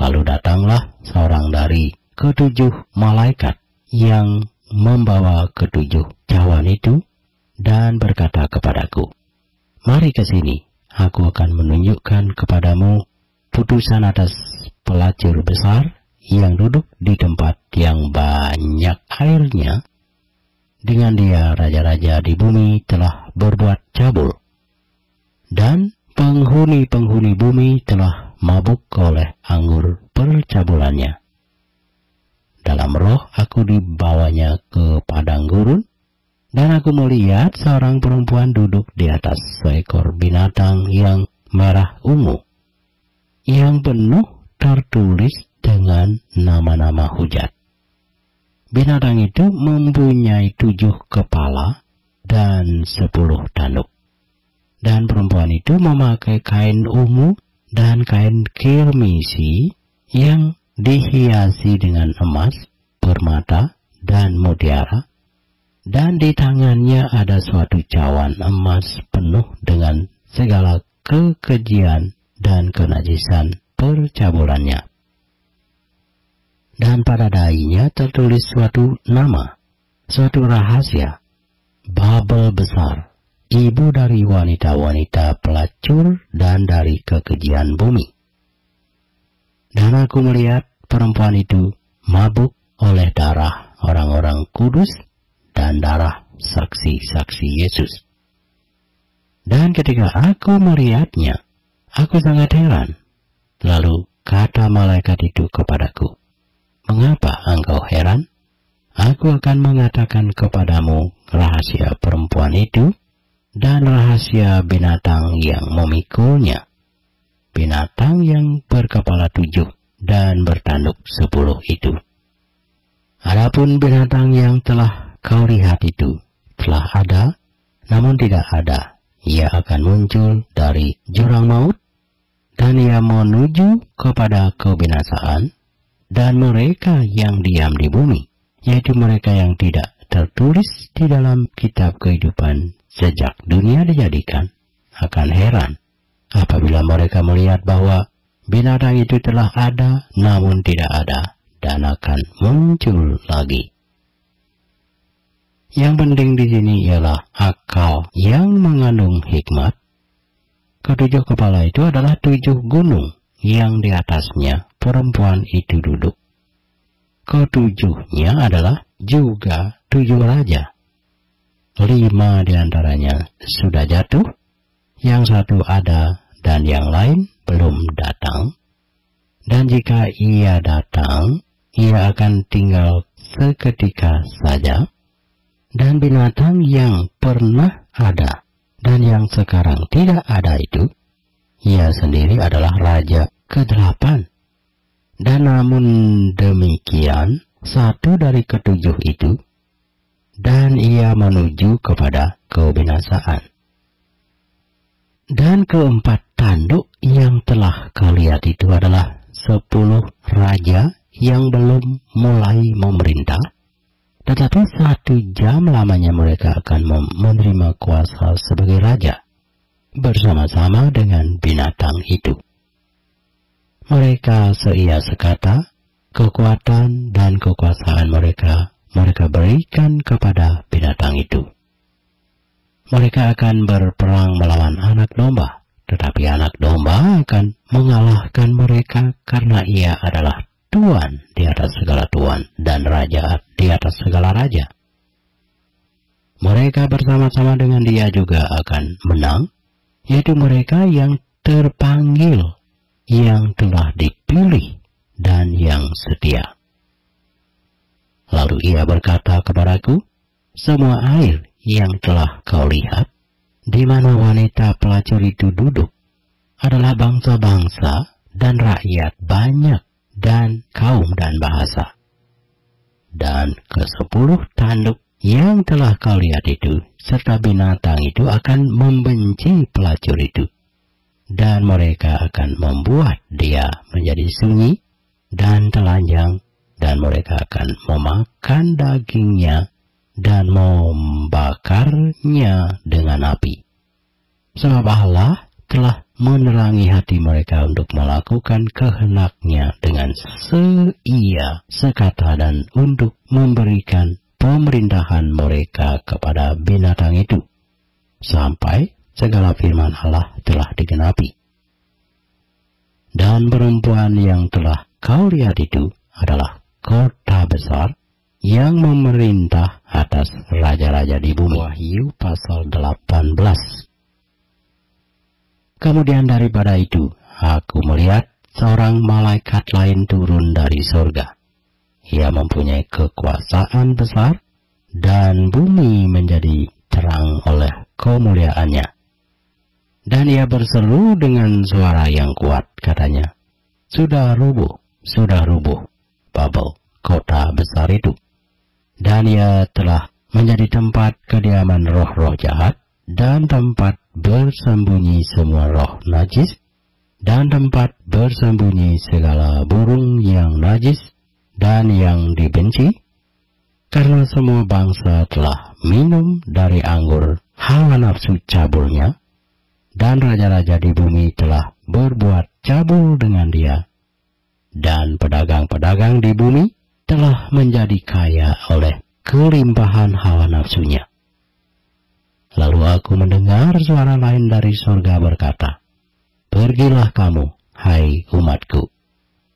Lalu datanglah seorang dari ke-7 malaikat yang membawa ke-7 cawan itu, dan berkata kepadaku, "Mari ke sini, aku akan menunjukkan kepadamu putusan atas pelacur besar yang duduk di tempat yang banyak airnya. Dengan dia raja-raja di bumi telah berbuat cabul, dan penghuni-penghuni bumi telah mabuk oleh anggur percabulannya." Dalam roh aku dibawanya ke padang gurun, dan aku melihat seorang perempuan duduk di atas seekor binatang yang merah ungu, yang penuh tertulis dengan nama-nama hujat. Binatang itu mempunyai 7 kepala dan 10 tanduk. Dan perempuan itu memakai kain ungu dan kain kirmisi yang dihiasi dengan emas, permata, dan mutiara. Dan di tangannya ada suatu cawan emas penuh dengan segala kekejian dan kenajisan percabulannya. Dan pada dahinya tertulis suatu nama, suatu rahasia, Babel besar, ibu dari wanita-wanita pelacur dan dari kekejian bumi. Dan aku melihat perempuan itu mabuk oleh darah orang-orang kudus dan darah saksi-saksi Yesus. Dan ketika aku melihatnya, aku sangat heran. Lalu kata malaikat itu kepadaku, "Mengapa engkau heran? Aku akan mengatakan kepadamu rahasia perempuan itu dan rahasia binatang yang memikulnya, binatang yang berkepala 7 dan bertanduk 10 itu. Adapun binatang yang telah kau lihat itu telah ada, namun tidak ada. Ia akan muncul dari jurang maut, dan ia menuju kepada kebinasaan, dan mereka yang diam di bumi, yaitu mereka yang tidak tertulis di dalam kitab kehidupan sejak dunia dijadikan, akan heran apabila mereka melihat bahwa binatang itu telah ada namun tidak ada dan akan muncul lagi. Yang penting di sini ialah akal yang mengandung hikmat. Ketujuh kepala itu adalah 7 gunung yang di atasnya perempuan itu duduk. Ketujuhnya adalah juga 7 raja. 5 diantaranya sudah jatuh, yang 1 ada dan yang lain belum datang. Dan jika ia datang, ia akan tinggal seketika saja. Dan binatang yang pernah ada dan yang sekarang tidak ada itu, ia sendiri adalah raja ke-8. Dan namun demikian, 1 dari ke-7 itu, dan ia menuju kepada kebinasaan. Dan ke-4 tanduk yang telah kau lihat itu adalah 10 raja yang belum mulai memerintah, tetapi 1 jam lamanya mereka akan menerima kuasa sebagai raja, bersama-sama dengan binatang itu. Mereka seia sekata, kekuatan dan kekuasaan mereka berikan kepada binatang itu. Mereka akan berperang melawan anak domba, tetapi anak domba akan mengalahkan mereka karena ia adalah Tuan di atas segala tuan dan raja di atas segala raja. Mereka bersama-sama dengan dia juga akan menang, yaitu mereka yang terpanggil, yang telah dipilih, dan yang setia. Lalu ia berkata kepadaku, semua air yang telah kau lihat, di mana wanita pelacur itu duduk, adalah bangsa-bangsa dan rakyat banyak, dan kaum dan bahasa. Dan ke-10 tanduk yang telah kau lihat itu, serta binatang itu akan membenci pelacur itu. Dan mereka akan membuat dia menjadi sunyi dan telanjang, dan mereka akan memakan dagingnya dan membakarnya dengan api. Sebab Allah telah menerangi hati mereka untuk melakukan kehendaknya dengan seia sekata dan untuk memberikan pemerintahan mereka kepada binatang itu, sampai segala firman Allah telah digenapi. Dan perempuan yang telah kau lihat itu adalah kota besar yang memerintah atas raja-raja di bumi. Wahyu pasal 18. Kemudian daripada itu, aku melihat seorang malaikat lain turun dari surga. Ia mempunyai kekuasaan besar, dan bumi menjadi terang oleh kemuliaannya. Dan ia berseru dengan suara yang kuat, katanya, sudah rubuh, Babel, kota besar itu. Dan ia telah menjadi tempat kediaman roh-roh jahat, dan tempat bersembunyi semua roh najis, dan tempat bersembunyi segala burung yang najis dan yang dibenci, karena semua bangsa telah minum dari anggur hawa nafsu cabulnya, dan raja-raja di bumi telah berbuat cabul dengan dia, dan pedagang-pedagang di bumi telah menjadi kaya oleh kelimpahan hawa nafsunya. Lalu aku mendengar suara lain dari surga berkata, pergilah kamu, hai umatku,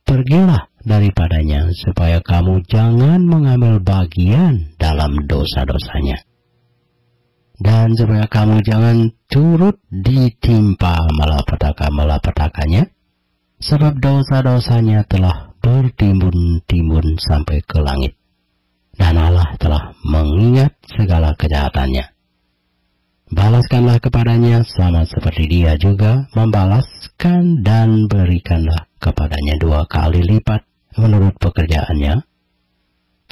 pergilah daripadanya, supaya kamu jangan mengambil bagian dalam dosa-dosanya, dan supaya kamu jangan turut ditimpa malapetaka-malapetakanya, sebab dosa-dosanya telah bertimbun-timbun sampai ke langit, dan Allah telah mengingat segala kejahatannya. Balaskanlah kepadanya sama seperti dia juga membalaskan, dan berikanlah kepadanya 2 kali lipat menurut pekerjaannya.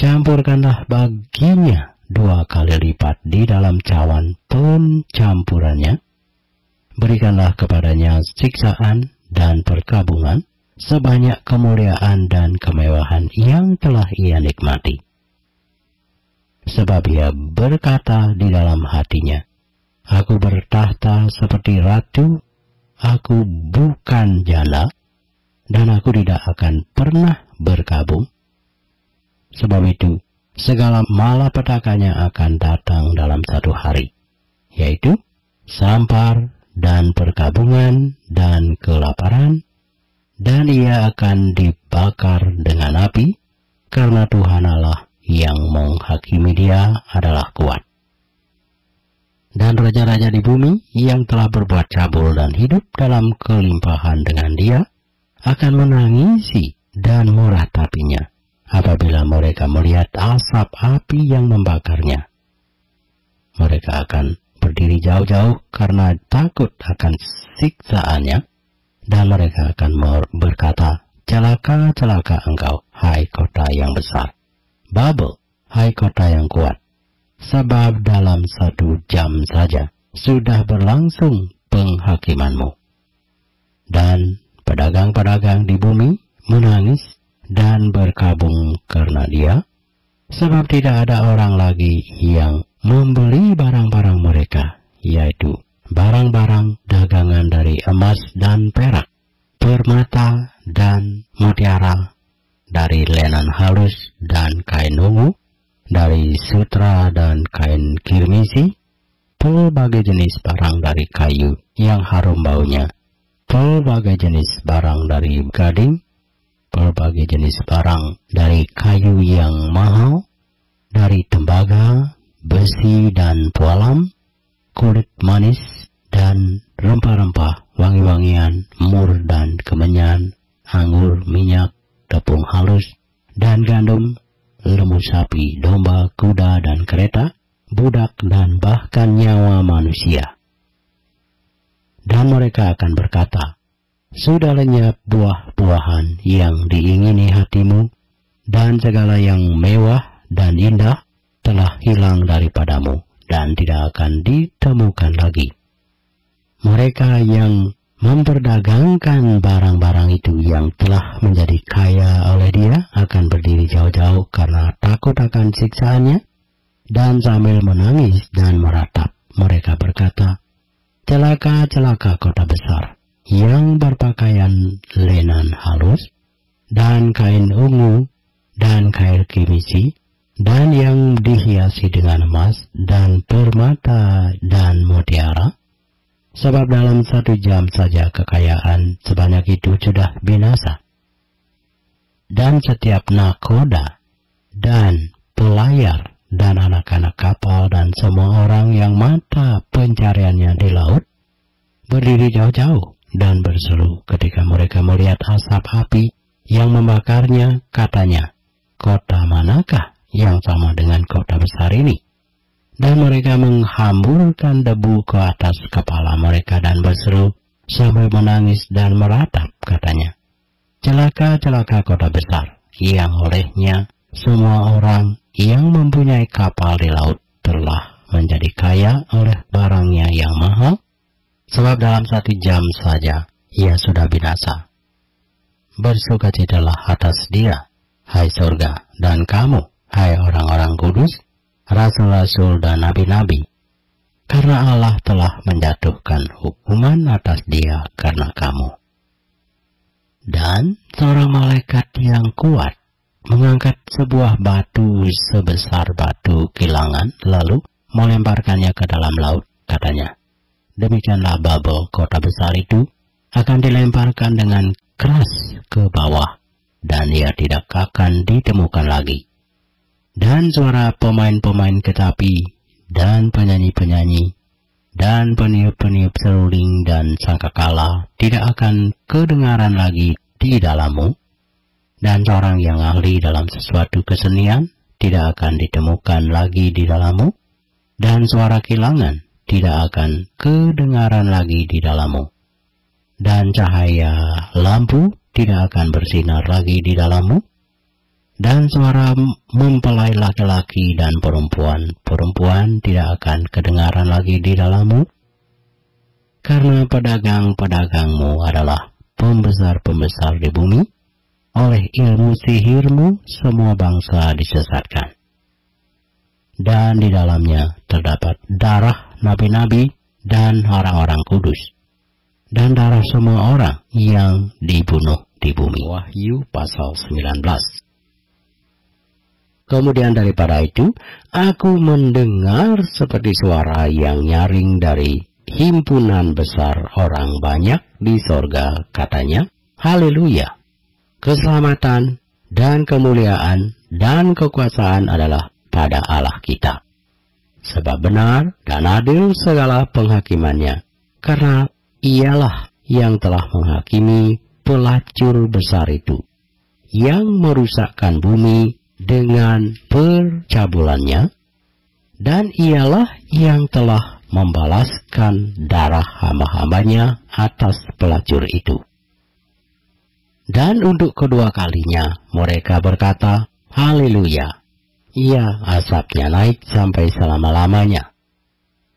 Campurkanlah baginya 2 kali lipat di dalam cawan pencampurannya. Berikanlah kepadanya siksaan dan perkabungan, sebanyak kemuliaan dan kemewahan yang telah ia nikmati. Sebab ia berkata di dalam hatinya, "Aku bertahta seperti ratu, aku bukan janda, dan aku tidak akan pernah berkabung." Sebab itu, segala malapetakannya akan datang dalam satu hari, yaitu sampar dan perkabungan dan kelaparan, dan ia akan dibakar dengan api, karena Tuhan Allah yang menghakimi dia adalah kuat. Dan raja-raja di bumi yang telah berbuat cabul dan hidup dalam kelimpahan dengan dia akan menangisi dan meratapinya apabila mereka melihat asap api yang membakarnya. Mereka akan berdiri jauh-jauh karena takut akan siksaannya, dan mereka akan berkata, "Celaka, celaka engkau, hai kota yang besar, Babel, hai kota yang kuat, sebab dalam 1 jam saja sudah berlangsung penghakimanmu." Dan pedagang-pedagang di bumi menangis dan berkabung karena dia, sebab tidak ada orang lagi yang membeli barang-barang mereka, yaitu barang-barang dagangan dari emas dan perak, permata dan mutiara, dari lenan halus dan kain ungu, dari sutra dan kain kirmisi, pelbagai jenis barang dari kayu yang harum baunya, pelbagai jenis barang dari gading, pelbagai jenis barang dari kayu yang mahal, dari tembaga, besi dan pualam, kulit manis dan rempah-rempah, wangi-wangian, mur dan kemenyan, anggur, minyak, tepung halus dan gandum, lembu sapi, domba, kuda dan kereta, budak dan bahkan nyawa manusia. Dan mereka akan berkata, "Sudah lenyap buah-buahan yang diingini hatimu, dan segala yang mewah dan indah telah hilang daripadamu, dan tidak akan ditemukan lagi." Mereka yang memperdagangkan barang-barang itu yang telah menjadi kaya oleh dia akan berdiri jauh-jauh karena takut akan siksaannya, dan sambil menangis dan meratap, mereka berkata, "Celaka, celaka kota besar, yang berpakaian lenan halus, dan kain ungu, dan kain kimisi, dan yang dihiasi dengan emas, dan permata, dan mutiara. Sebab dalam 1 jam saja kekayaan sebanyak itu sudah binasa. Dan setiap nakoda, dan pelayar, dan anak-anak kapal, dan semua orang yang mata pencariannya di laut, berdiri jauh-jauh dan berseru ketika mereka melihat asap api yang membakarnya, katanya, "Kota manakah yang sama dengan kota besar ini?" Dan mereka menghamburkan debu ke atas kepala mereka dan berseru sambil menangis dan meratap, katanya, "Celaka, celaka kota besar, yang olehnya semua orang yang mempunyai kapal di laut telah menjadi kaya oleh barangnya yang mahal, sebab dalam 1 jam saja ia sudah binasa. Bersukacitalah atas dia, hai surga, dan kamu, hai orang-orang kudus, rasul-rasul dan nabi-nabi, karena Allah telah menjatuhkan hukuman atas dia karena kamu." Dan seorang malaikat yang kuat mengangkat sebuah batu sebesar batu kilangan, lalu melemparkannya ke dalam laut, katanya, "Demikianlah Babel, kota besar itu, akan dilemparkan dengan keras ke bawah, dan ia tidak akan ditemukan lagi." Dan suara pemain-pemain kecapi, dan penyanyi-penyanyi, dan peniup-peniup seruling dan sangkakala tidak akan kedengaran lagi di dalammu, dan seorang yang ahli dalam sesuatu kesenian tidak akan ditemukan lagi di dalammu, dan suara kilangan tidak akan kedengaran lagi di dalammu, dan cahaya lampu tidak akan bersinar lagi di dalammu, dan suara mempelai laki-laki dan perempuan tidak akan kedengaran lagi di dalammu, karena pedagang-pedagangmu adalah pembesar-pembesar di bumi. Oleh ilmu sihirmu semua bangsa disesatkan. Dan di dalamnya terdapat darah nabi-nabi dan orang-orang kudus, dan darah semua orang yang dibunuh di bumi. Wahyu pasal 19. Kemudian daripada itu, aku mendengar seperti suara yang nyaring dari himpunan besar orang banyak di sorga, katanya, Haleluya! Keselamatan dan kemuliaan dan kekuasaan adalah pada Allah kita. Sebab benar dan adil segala penghakimannya, karena ialah yang telah menghakimi pelacur besar itu, yang merusakkan bumi dengan percabulannya, dan ialah yang telah membalaskan darah hamba-hambanya atas pelacur itu. Dan untuk kedua kalinya mereka berkata, Haleluya! Ia asapnya naik sampai selama-lamanya.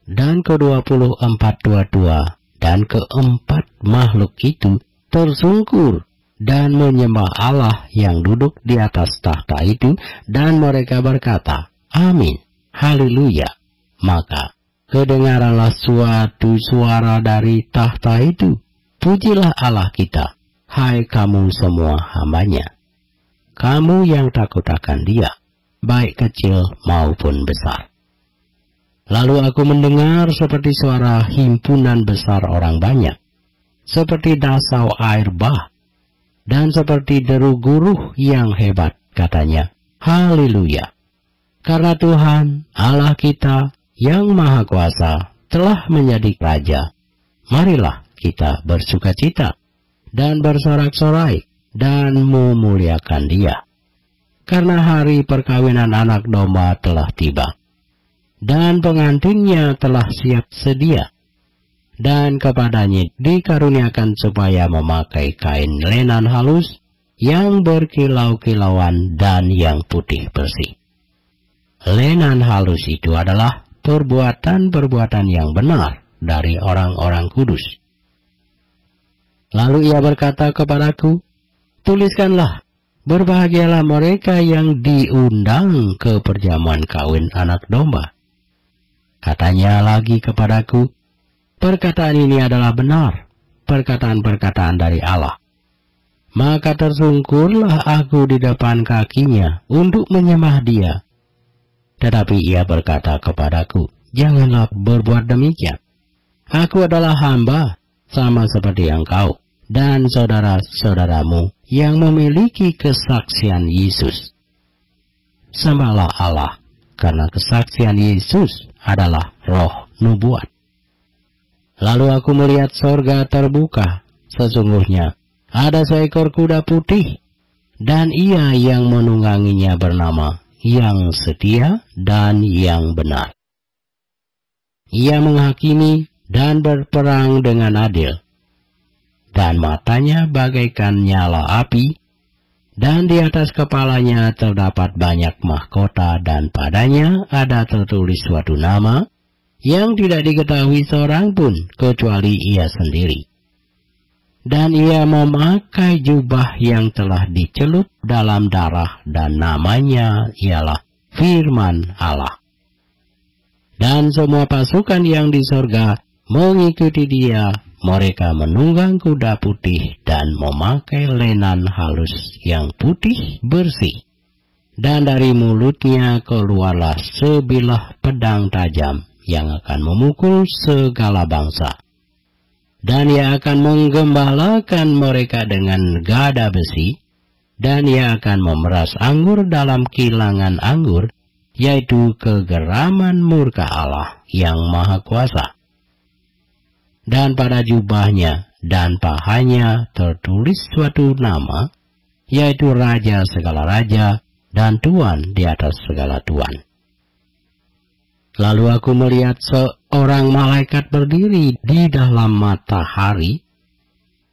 Dan ke-24 tua-tua dan keempat makhluk itu tersungkur dan menyembah Allah yang duduk di atas tahta itu, dan mereka berkata, Amin, Haleluya. Maka kedengaranlah suatu suara dari tahta itu, Pujilah Allah kita, hai kamu semua hambanya, kamu yang takut akan Dia, baik kecil maupun besar. Lalu aku mendengar seperti suara himpunan besar orang banyak, seperti dasau air bah, dan seperti deru guruh yang hebat, katanya, Haleluya! Karena Tuhan, Allah kita, yang Maha Kuasa, telah menjadi Raja. Marilah kita bersukacita, dan bersorak-sorai, dan memuliakan Dia. Karena hari perkawinan anak domba telah tiba, dan pengantinnya telah siap sedia, dan kepadanya dikaruniakan supaya memakai kain lenan halus, yang berkilau-kilauan dan yang putih bersih. Lenan halus itu adalah perbuatan-perbuatan yang benar dari orang-orang kudus. Lalu ia berkata kepadaku, tuliskanlah, berbahagialah mereka yang diundang ke perjamuan kawin anak domba. Katanya lagi kepadaku, perkataan ini adalah benar, perkataan-perkataan dari Allah. Maka tersungkurlah aku di depan kakinya untuk menyembah Dia. Tetapi ia berkata kepadaku, janganlah berbuat demikian. Aku adalah hamba, sama seperti engkau, dan saudara-saudaramu yang memiliki kesaksian Yesus. Sembahlah Allah, karena kesaksian Yesus adalah roh nubuat. Lalu aku melihat sorga terbuka, sesungguhnya ada seekor kuda putih, dan ia yang menungganginya bernama yang setia dan yang benar. Ia menghakimi dan berperang dengan adil, dan matanya bagaikan nyala api, dan di atas kepalanya terdapat banyak mahkota, dan padanya ada tertulis suatu nama yang tidak diketahui seorang pun kecuali ia sendiri. Dan ia memakai jubah yang telah dicelup dalam darah, dan namanya ialah Firman Allah. Dan semua pasukan yang di sorga mengikuti Dia. Mereka menunggang kuda putih dan memakai lenan halus yang putih bersih. Dan dari mulutnya keluarlah sebilah pedang tajam yang akan memukul segala bangsa. Dan ia akan menggembalakan mereka dengan gada besi, dan ia akan memeras anggur dalam kilangan anggur, yaitu kegeraman murka Allah yang Maha Kuasa. Dan pada jubahnya dan pahanya tertulis suatu nama, yaitu Raja segala raja dan Tuan di atas segala tuan. Lalu aku melihat seorang malaikat berdiri di dalam matahari,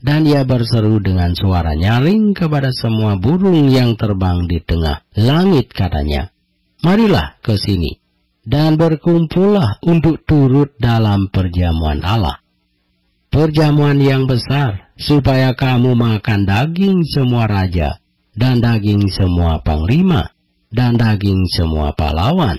dan ia berseru dengan suara nyaring kepada semua burung yang terbang di tengah langit, katanya, marilah ke sini, dan berkumpullah untuk turut dalam perjamuan Allah, perjamuan yang besar, supaya kamu makan daging semua raja, dan daging semua panglima, dan daging semua pahlawan,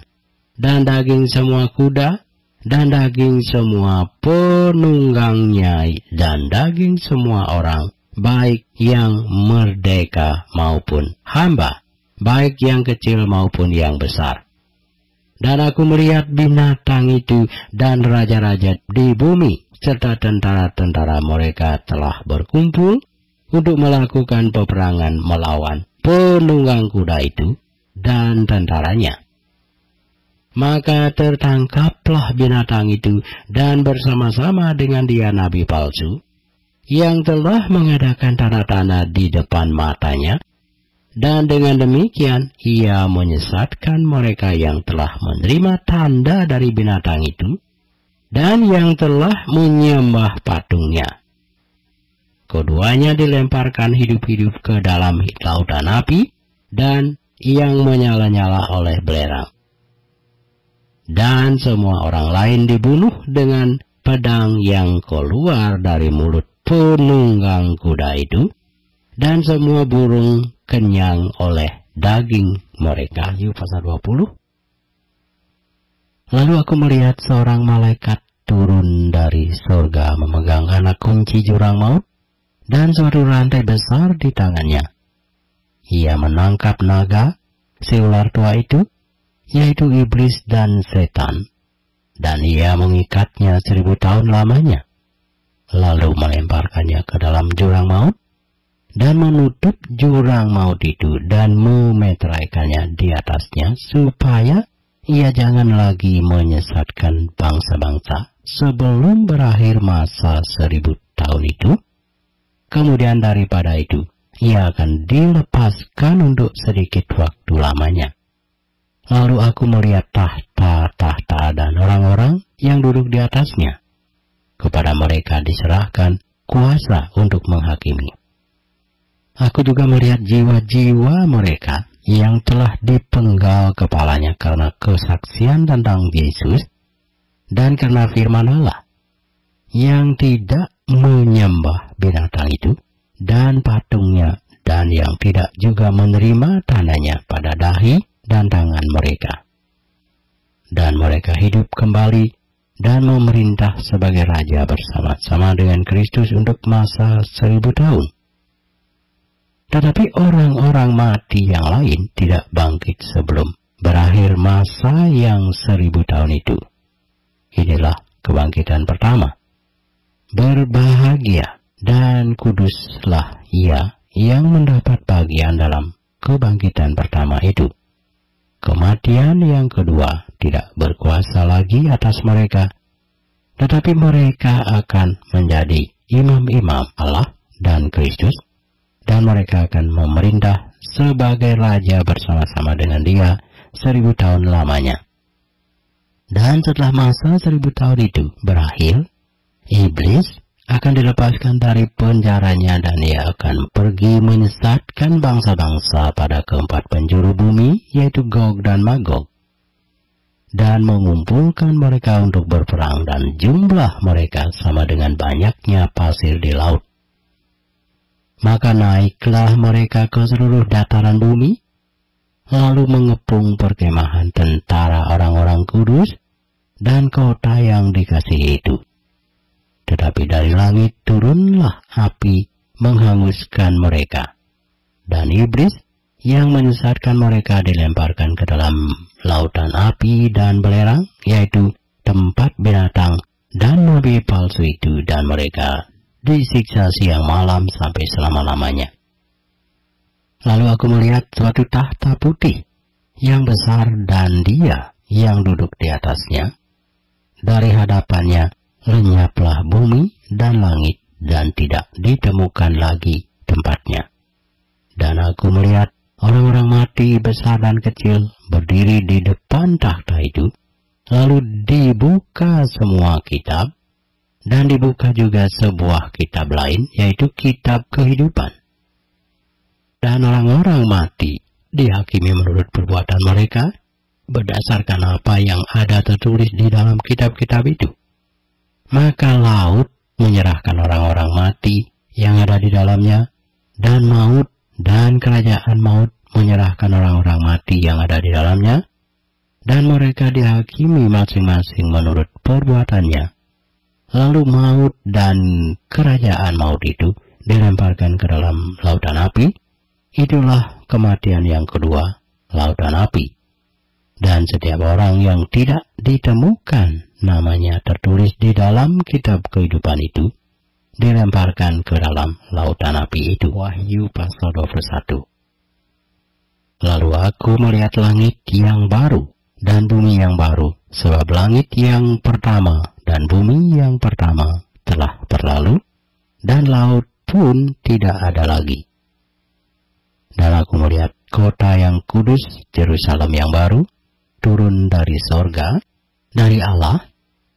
dan daging semua kuda, dan daging semua penunggangnya, dan daging semua orang, baik yang merdeka maupun hamba, baik yang kecil maupun yang besar. Dan aku melihat binatang itu dan raja-raja di bumi, serta tentara-tentara mereka telah berkumpul untuk melakukan peperangan melawan penunggang kuda itu dan tentaranya. Maka tertangkaplah binatang itu dan bersama-sama dengan dia nabi palsu, yang telah mengadakan tanda-tanda di depan matanya, dan dengan demikian ia menyesatkan mereka yang telah menerima tanda dari binatang itu, dan yang telah menyembah patungnya. Keduanya dilemparkan hidup-hidup ke dalam lautan api, dan yang menyala-nyala oleh belerang. Dan semua orang lain dibunuh dengan pedang yang keluar dari mulut penunggang kuda itu, dan semua burung kenyang oleh daging mereka. Yuk pasal 20. Lalu aku melihat seorang malaikat turun dari surga memegang anak kunci jurang maut dan suatu rantai besar di tangannya. Ia menangkap naga, si ular tua itu, yaitu iblis dan setan, dan ia mengikatnya 1000 tahun lamanya, lalu melemparkannya ke dalam jurang maut, dan menutup jurang maut itu, dan memeteraikannya di atasnya, supaya ia jangan lagi menyesatkan bangsa-bangsa sebelum berakhir masa 1000 tahun itu. Kemudian daripada itu, ia akan dilepaskan untuk sedikit waktu lamanya. Lalu aku melihat tahta-tahta dan orang-orang yang duduk di atasnya. Kepada mereka diserahkan kuasa untuk menghakimi. Aku juga melihat jiwa-jiwa mereka yang telah dipenggal kepalanya karena kesaksian tentang Yesus dan karena firman Allah, yang tidak menyembah binatang itu dan patungnya, dan yang tidak juga menerima tandanya pada dahi dan tangan mereka. Dan mereka hidup kembali dan memerintah sebagai raja bersama-sama dengan Kristus untuk masa 1000 tahun. Tetapi orang-orang mati yang lain tidak bangkit sebelum berakhir masa yang 1000 tahun itu. Inilah kebangkitan pertama. Berbahagia dan kuduslah ia yang mendapat bagian dalam kebangkitan pertama itu. Kematian yang kedua tidak berkuasa lagi atas mereka, tetapi mereka akan menjadi imam-imam Allah dan Kristus, dan mereka akan memerintah sebagai raja bersama-sama dengan dia 1000 tahun lamanya. Dan setelah masa 1000 tahun itu berakhir, iblis akan dilepaskan dari penjaranya, dan ia akan pergi menyesatkan bangsa-bangsa pada keempat penjuru bumi, yaitu Gog dan Magog, dan mengumpulkan mereka untuk berperang, dan jumlah mereka sama dengan banyaknya pasir di laut. Maka naiklah mereka ke seluruh dataran bumi, lalu mengepung perkemahan tentara orang-orang kudus dan kota yang dikasihi itu. Tetapi dari langit turunlah api menghanguskan mereka, dan iblis yang menyesatkan mereka dilemparkan ke dalam lautan api dan belerang, yaitu tempat binatang dan nabi palsu itu, dan mereka disiksa siang malam sampai selama-lamanya. Lalu aku melihat suatu tahta putih yang besar, dan dia yang duduk di atasnya. Dari hadapannya lenyaplah bumi dan langit, dan tidak ditemukan lagi tempatnya. Dan aku melihat orang-orang mati besar dan kecil berdiri di depan tahta itu. Lalu dibuka semua kitab, dan dibuka juga sebuah kitab lain, yaitu kitab kehidupan. Dan orang-orang mati dihakimi menurut perbuatan mereka, berdasarkan apa yang ada tertulis di dalam kitab-kitab itu. Maka laut menyerahkan orang-orang mati yang ada di dalamnya, dan maut dan kerajaan maut menyerahkan orang-orang mati yang ada di dalamnya, dan mereka dihakimi masing-masing menurut perbuatannya. Lalu maut dan kerajaan maut itu dilemparkan ke dalam lautan api. Itulah kematian yang kedua, lautan api. Dan setiap orang yang tidak ditemukan namanya tertulis di dalam kitab kehidupan itu, dilemparkan ke dalam lautan api itu. Wahyu pasal 21. Lalu aku melihat langit yang baru dan bumi yang baru, sebab langit yang pertama dan bumi yang pertama telah berlalu, dan laut pun tidak ada lagi. Dan aku melihat kota yang kudus, Yerusalem yang baru, turun dari sorga, dari Allah,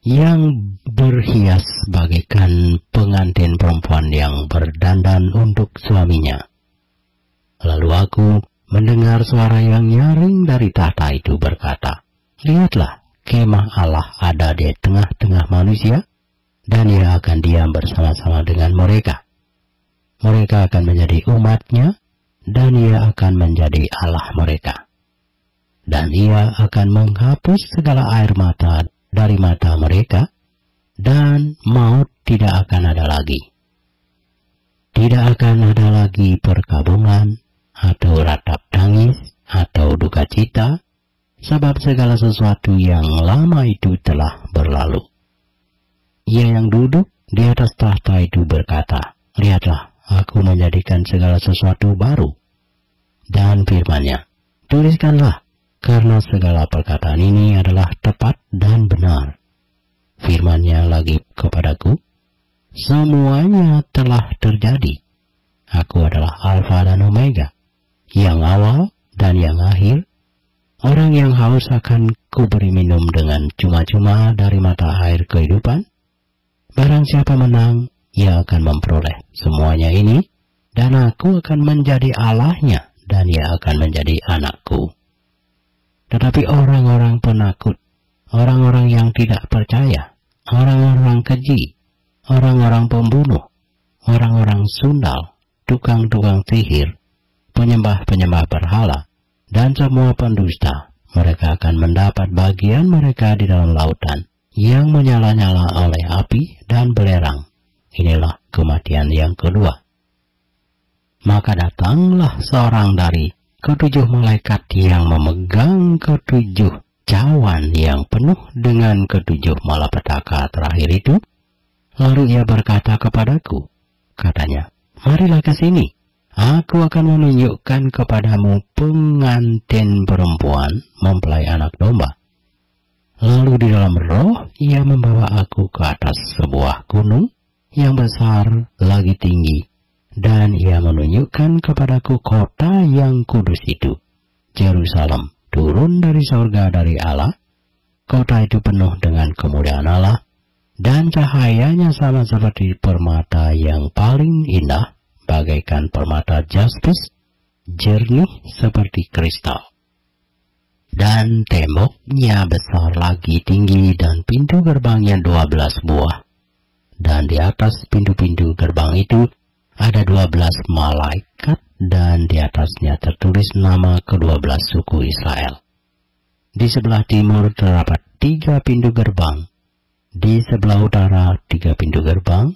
yang berhias bagaikan pengantin perempuan yang berdandan untuk suaminya. Lalu aku mendengar suara yang nyaring dari tahta itu berkata, "Lihatlah, kemah Allah ada di tengah-tengah manusia, dan ia akan diam bersama-sama dengan mereka. Mereka akan menjadi umatnya, dan ia akan menjadi Allah mereka. Dan ia akan menghapus segala air mata dari mata mereka, dan maut tidak akan ada lagi. Tidak akan ada lagi perkabungan, atau ratap tangis, atau duka cita, sebab segala sesuatu yang lama itu telah berlalu." Ia yang duduk di atas tahta itu berkata, "Lihatlah, aku menjadikan segala sesuatu baru." Dan firman-Nya, "Tuliskanlah, karena segala perkataan ini adalah tepat dan benar." Firman-Nya lagi kepadaku, "Semuanya telah terjadi. Aku adalah Alfa dan Omega, yang awal dan yang akhir. Orang yang haus akan kuberi minum dengan cuma-cuma dari mata air kehidupan. Barang siapa menang, ia akan memperoleh semuanya ini, dan aku akan menjadi Allahnya, dan ia akan menjadi anakku. Tetapi orang-orang penakut, orang-orang yang tidak percaya, orang-orang keji, orang-orang pembunuh, orang-orang sundal, tukang-tukang sihir, penyembah-penyembah berhala, dan semua pendusta, mereka akan mendapat bagian mereka di dalam lautan yang menyala-nyala oleh api dan belerang. Inilah kematian yang kedua." Maka datanglah seorang dari ketujuh malaikat yang memegang ketujuh cawan yang penuh dengan ketujuh malapetaka terakhir itu. Lalu ia berkata kepadaku, katanya, "Marilah ke sini. Aku akan menunjukkan kepadamu pengantin perempuan mempelai anak domba." Lalu di dalam roh ia membawa aku ke atas sebuah gunung yang besar lagi tinggi, dan ia menunjukkan kepadaku kota yang kudus itu, Yerusalem, turun dari sorga dari Allah. Kota itu penuh dengan kemuliaan Allah, dan cahayanya sama seperti permata yang paling indah, bagaikan permata jaspis, jernih seperti kristal. Dan temboknya besar lagi tinggi, dan pintu gerbangnya 12 buah. Dan di atas pintu-pintu gerbang itu ada 12 malaikat, dan di atasnya tertulis nama ke-12 suku Israel. Di sebelah timur terdapat 3 pintu gerbang, di sebelah utara 3 pintu gerbang,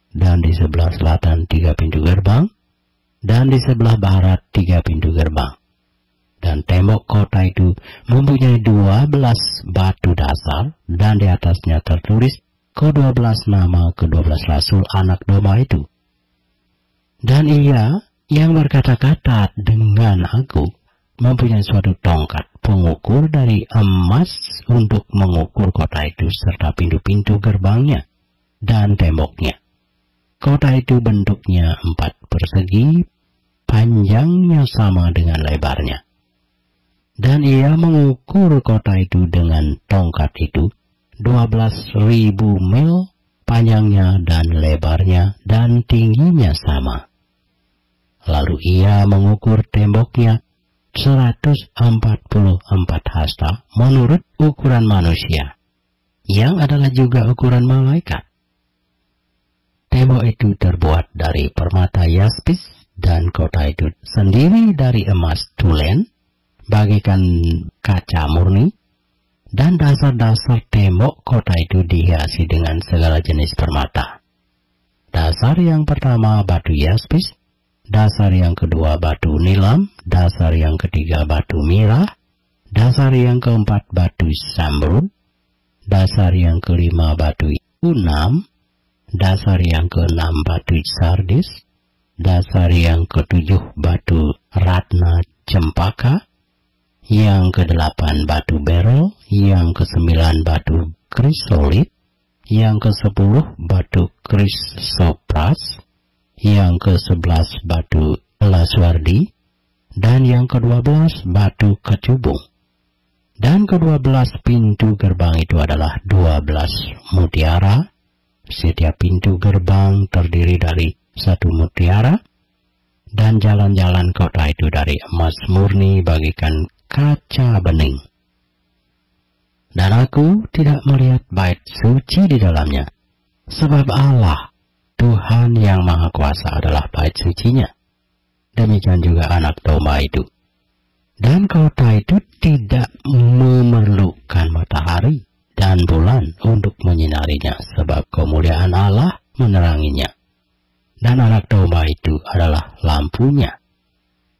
dan di sebelah selatan 3 pintu gerbang, dan di sebelah barat 3 pintu gerbang. Dan tembok kota itu mempunyai 12 batu dasar, dan di atasnya tertulis ke-12 nama ke-12 rasul anak domba itu. Dan ia yang berkata-kata dengan aku mempunyai suatu tongkat pengukur dari emas untuk mengukur kota itu serta pintu-pintu gerbangnya dan temboknya. Kota itu bentuknya 4 persegi, panjangnya sama dengan lebarnya. Dan ia mengukur kota itu dengan tongkat itu 12.000 mil panjangnya dan lebarnya, dan tingginya sama. Lalu ia mengukur temboknya 144 hasta menurut ukuran manusia, yang adalah juga ukuran malaikat. Tembok itu terbuat dari permata yaspis, dan kota itu sendiri dari emas tulen, bagaikan kaca murni, dan dasar-dasar tembok kota itu dihiasi dengan segala jenis permata. Dasar yang pertama batu yaspis, dasar yang kedua batu nilam, dasar yang ketiga batu mirah, dasar yang keempat batu zamrud, dasar yang kelima batu unam, dasar yang keenam batu sardis, dasar yang ketujuh batu ratna cempaka, yang kedelapan batu beryl, yang kesembilan batu krisolit, yang ke-10 batu krisopras, yang ke-11 batu laswardi, dan yang ke-12 batu kecubung. Dan ke-12 pintu gerbang itu adalah 12 mutiara. Setiap pintu gerbang terdiri dari satu mutiara, dan jalan-jalan kota itu dari emas murni bagaikan kaca bening. Dan aku tidak melihat bait suci di dalamnya, sebab Allah, Tuhan yang Maha Kuasa adalah bait sucinya. Demikian juga anak domba itu. Dan kota itu tidak memerlukan matahari dan bulan untuk menyinarinya, sebab kemuliaan Allah meneranginya. Dan anak domba itu adalah lampunya.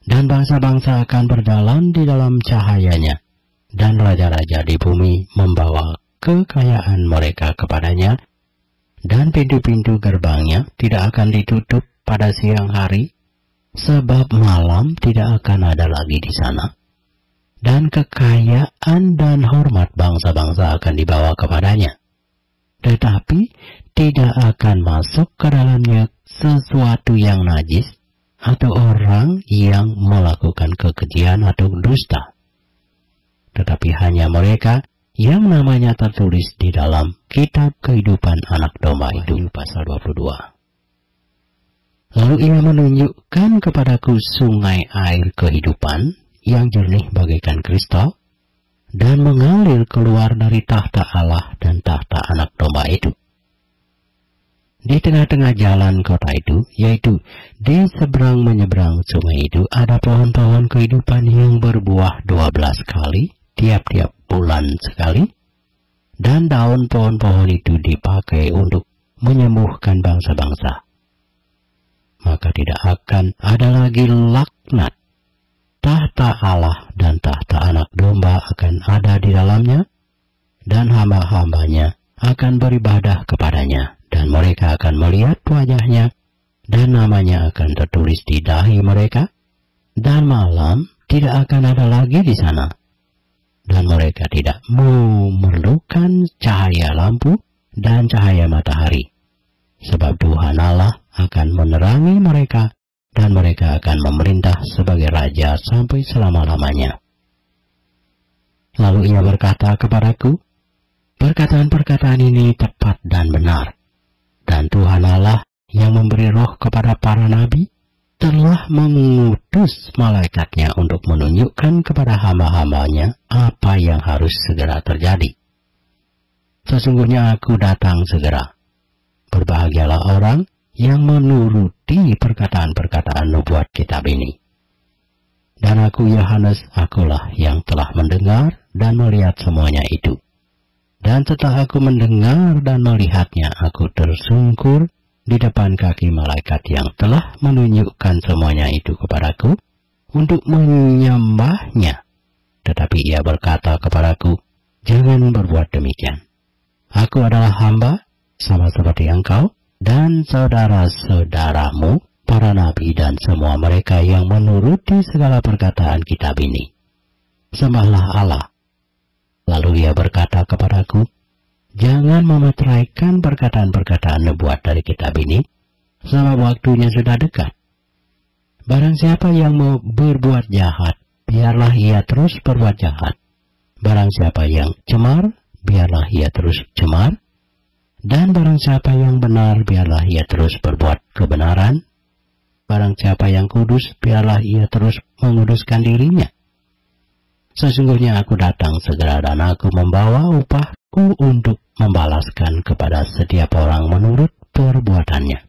Dan bangsa-bangsa akan berjalan di dalam cahayanya, dan raja-raja di bumi membawa kekayaan mereka kepadanya, dan pintu-pintu gerbangnya tidak akan ditutup pada siang hari, sebab malam tidak akan ada lagi di sana. Dan kekayaan dan hormat bangsa-bangsa akan dibawa kepadanya, tetapi tidak akan masuk ke dalamnya sesuatu yang najis, atau orang yang melakukan kekejian atau dusta, tetapi hanya mereka yang namanya tertulis di dalam kitab kehidupan anak domba itu. Pasal 22. Lalu ia menunjukkan kepadaku sungai air kehidupan yang jernih bagaikan kristal, dan mengalir keluar dari tahta Allah dan tahta anak domba itu. Di tengah-tengah jalan kota itu, yaitu di seberang menyeberang sungai itu, ada pohon-pohon kehidupan yang berbuah 12 kali, tiap-tiap bulan sekali, dan daun pohon-pohon itu dipakai untuk menyembuhkan bangsa-bangsa. Maka tidak akan ada lagi laknat. Tahta Allah dan tahta anak domba akan ada di dalamnya, dan hamba-hambanya akan beribadah kepadanya, dan mereka akan melihat wajahnya, dan namanya akan tertulis di dahi mereka, dan malam tidak akan ada lagi di sana. Dan mereka tidak memerlukan cahaya lampu dan cahaya matahari, sebab Tuhan Allah akan menerangi mereka, dan mereka akan memerintah sebagai raja sampai selama-lamanya. Lalu ia berkata kepadaku, perkataan-perkataan ini tepat dan benar, dan Tuhan Allah yang memberi roh kepada para nabi telah mengutus malaikatnya untuk menunjukkan kepada hamba-hambanya apa yang harus segera terjadi. Sesungguhnya aku datang segera. Berbahagialah orang yang menuruti perkataan-perkataan nubuat kitab ini. Dan aku Yohanes, akulah yang telah mendengar dan melihat semuanya itu. Dan setelah aku mendengar dan melihatnya, aku tersungkur di depan kaki malaikat yang telah menunjukkan semuanya itu kepadaku untuk menyembahnya. Tetapi ia berkata kepadaku, jangan berbuat demikian. Aku adalah hamba, sama seperti engkau, dan saudara-saudaramu, para nabi dan semua mereka yang menuruti segala perkataan kitab ini. Sembahlah Allah. Lalu ia berkata kepadaku, jangan memeteraikan perkataan-perkataan nubuat dari kitab ini, sebab waktunya sudah dekat. Barang siapa yang mau berbuat jahat, biarlah ia terus berbuat jahat. Barang siapa yang cemar, biarlah ia terus cemar. Dan barang siapa yang benar, biarlah ia terus berbuat kebenaran. Barang siapa yang kudus, biarlah ia terus menguduskan dirinya. Sesungguhnya aku datang segera, dan aku membawa upahku untuk membalaskan kepada setiap orang menurut perbuatannya.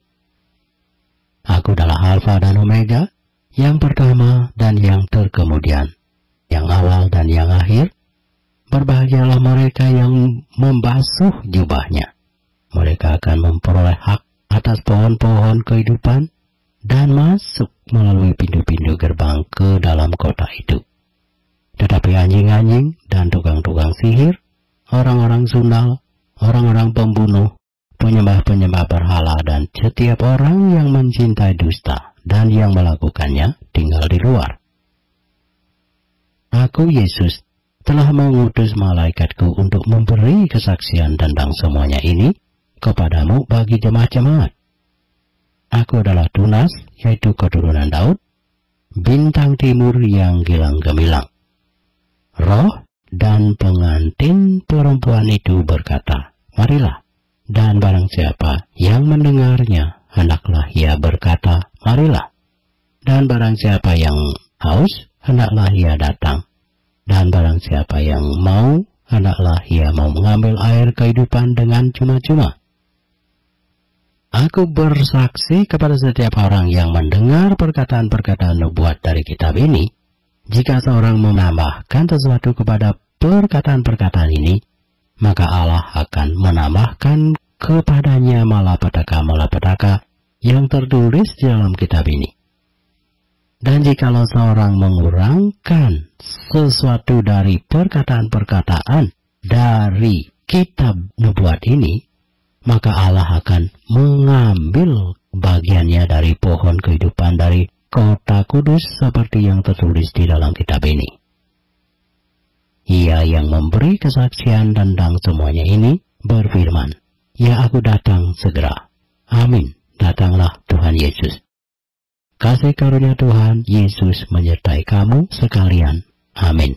Aku adalah Alfa dan Omega, yang pertama dan yang terkemudian, yang awal dan yang akhir. Berbahagialah mereka yang membasuh jubahnya. Mereka akan memperoleh hak atas pohon-pohon kehidupan dan masuk melalui pintu-pintu gerbang ke dalam kota itu. Tetapi anjing-anjing dan tukang-tukang sihir, orang-orang sundal, orang-orang pembunuh, penyembah-penyembah berhala, dan setiap orang yang mencintai dusta dan yang melakukannya tinggal di luar. Aku, Yesus, telah mengutus malaikatku untuk memberi kesaksian tentang semuanya ini kepadamu bagi jemaat-jemaat. Aku adalah Tunas, yaitu keturunan Daud, bintang timur yang gilang gemilang. Roh dan pengantin perempuan itu berkata, marilah. Dan barang siapa yang mendengarnya, hendaklah ia berkata, marilah. Dan barang siapa yang haus, hendaklah ia datang. Dan barang siapa yang mau, hendaklah ia mau mengambil air kehidupan dengan cuma-cuma. Aku bersaksi kepada setiap orang yang mendengar perkataan-perkataan nubuat dari kitab ini, jika seorang menambahkan sesuatu kepada perkataan-perkataan ini, maka Allah akan menambahkan kepadanya malapetaka-malapetaka yang tertulis di dalam kitab ini. Dan jikalau seorang mengurangkan sesuatu dari perkataan-perkataan dari kitab nubuat ini, maka Allah akan mengambil bagiannya dari pohon kehidupan dari kota kudus seperti yang tertulis di dalam kitab ini. Ia yang memberi kesaksian tentang semuanya ini berfirman, ya aku datang segera. Amin. Datanglah Tuhan Yesus. Kasih karunia Tuhan Yesus menyertai kamu sekalian. Amin.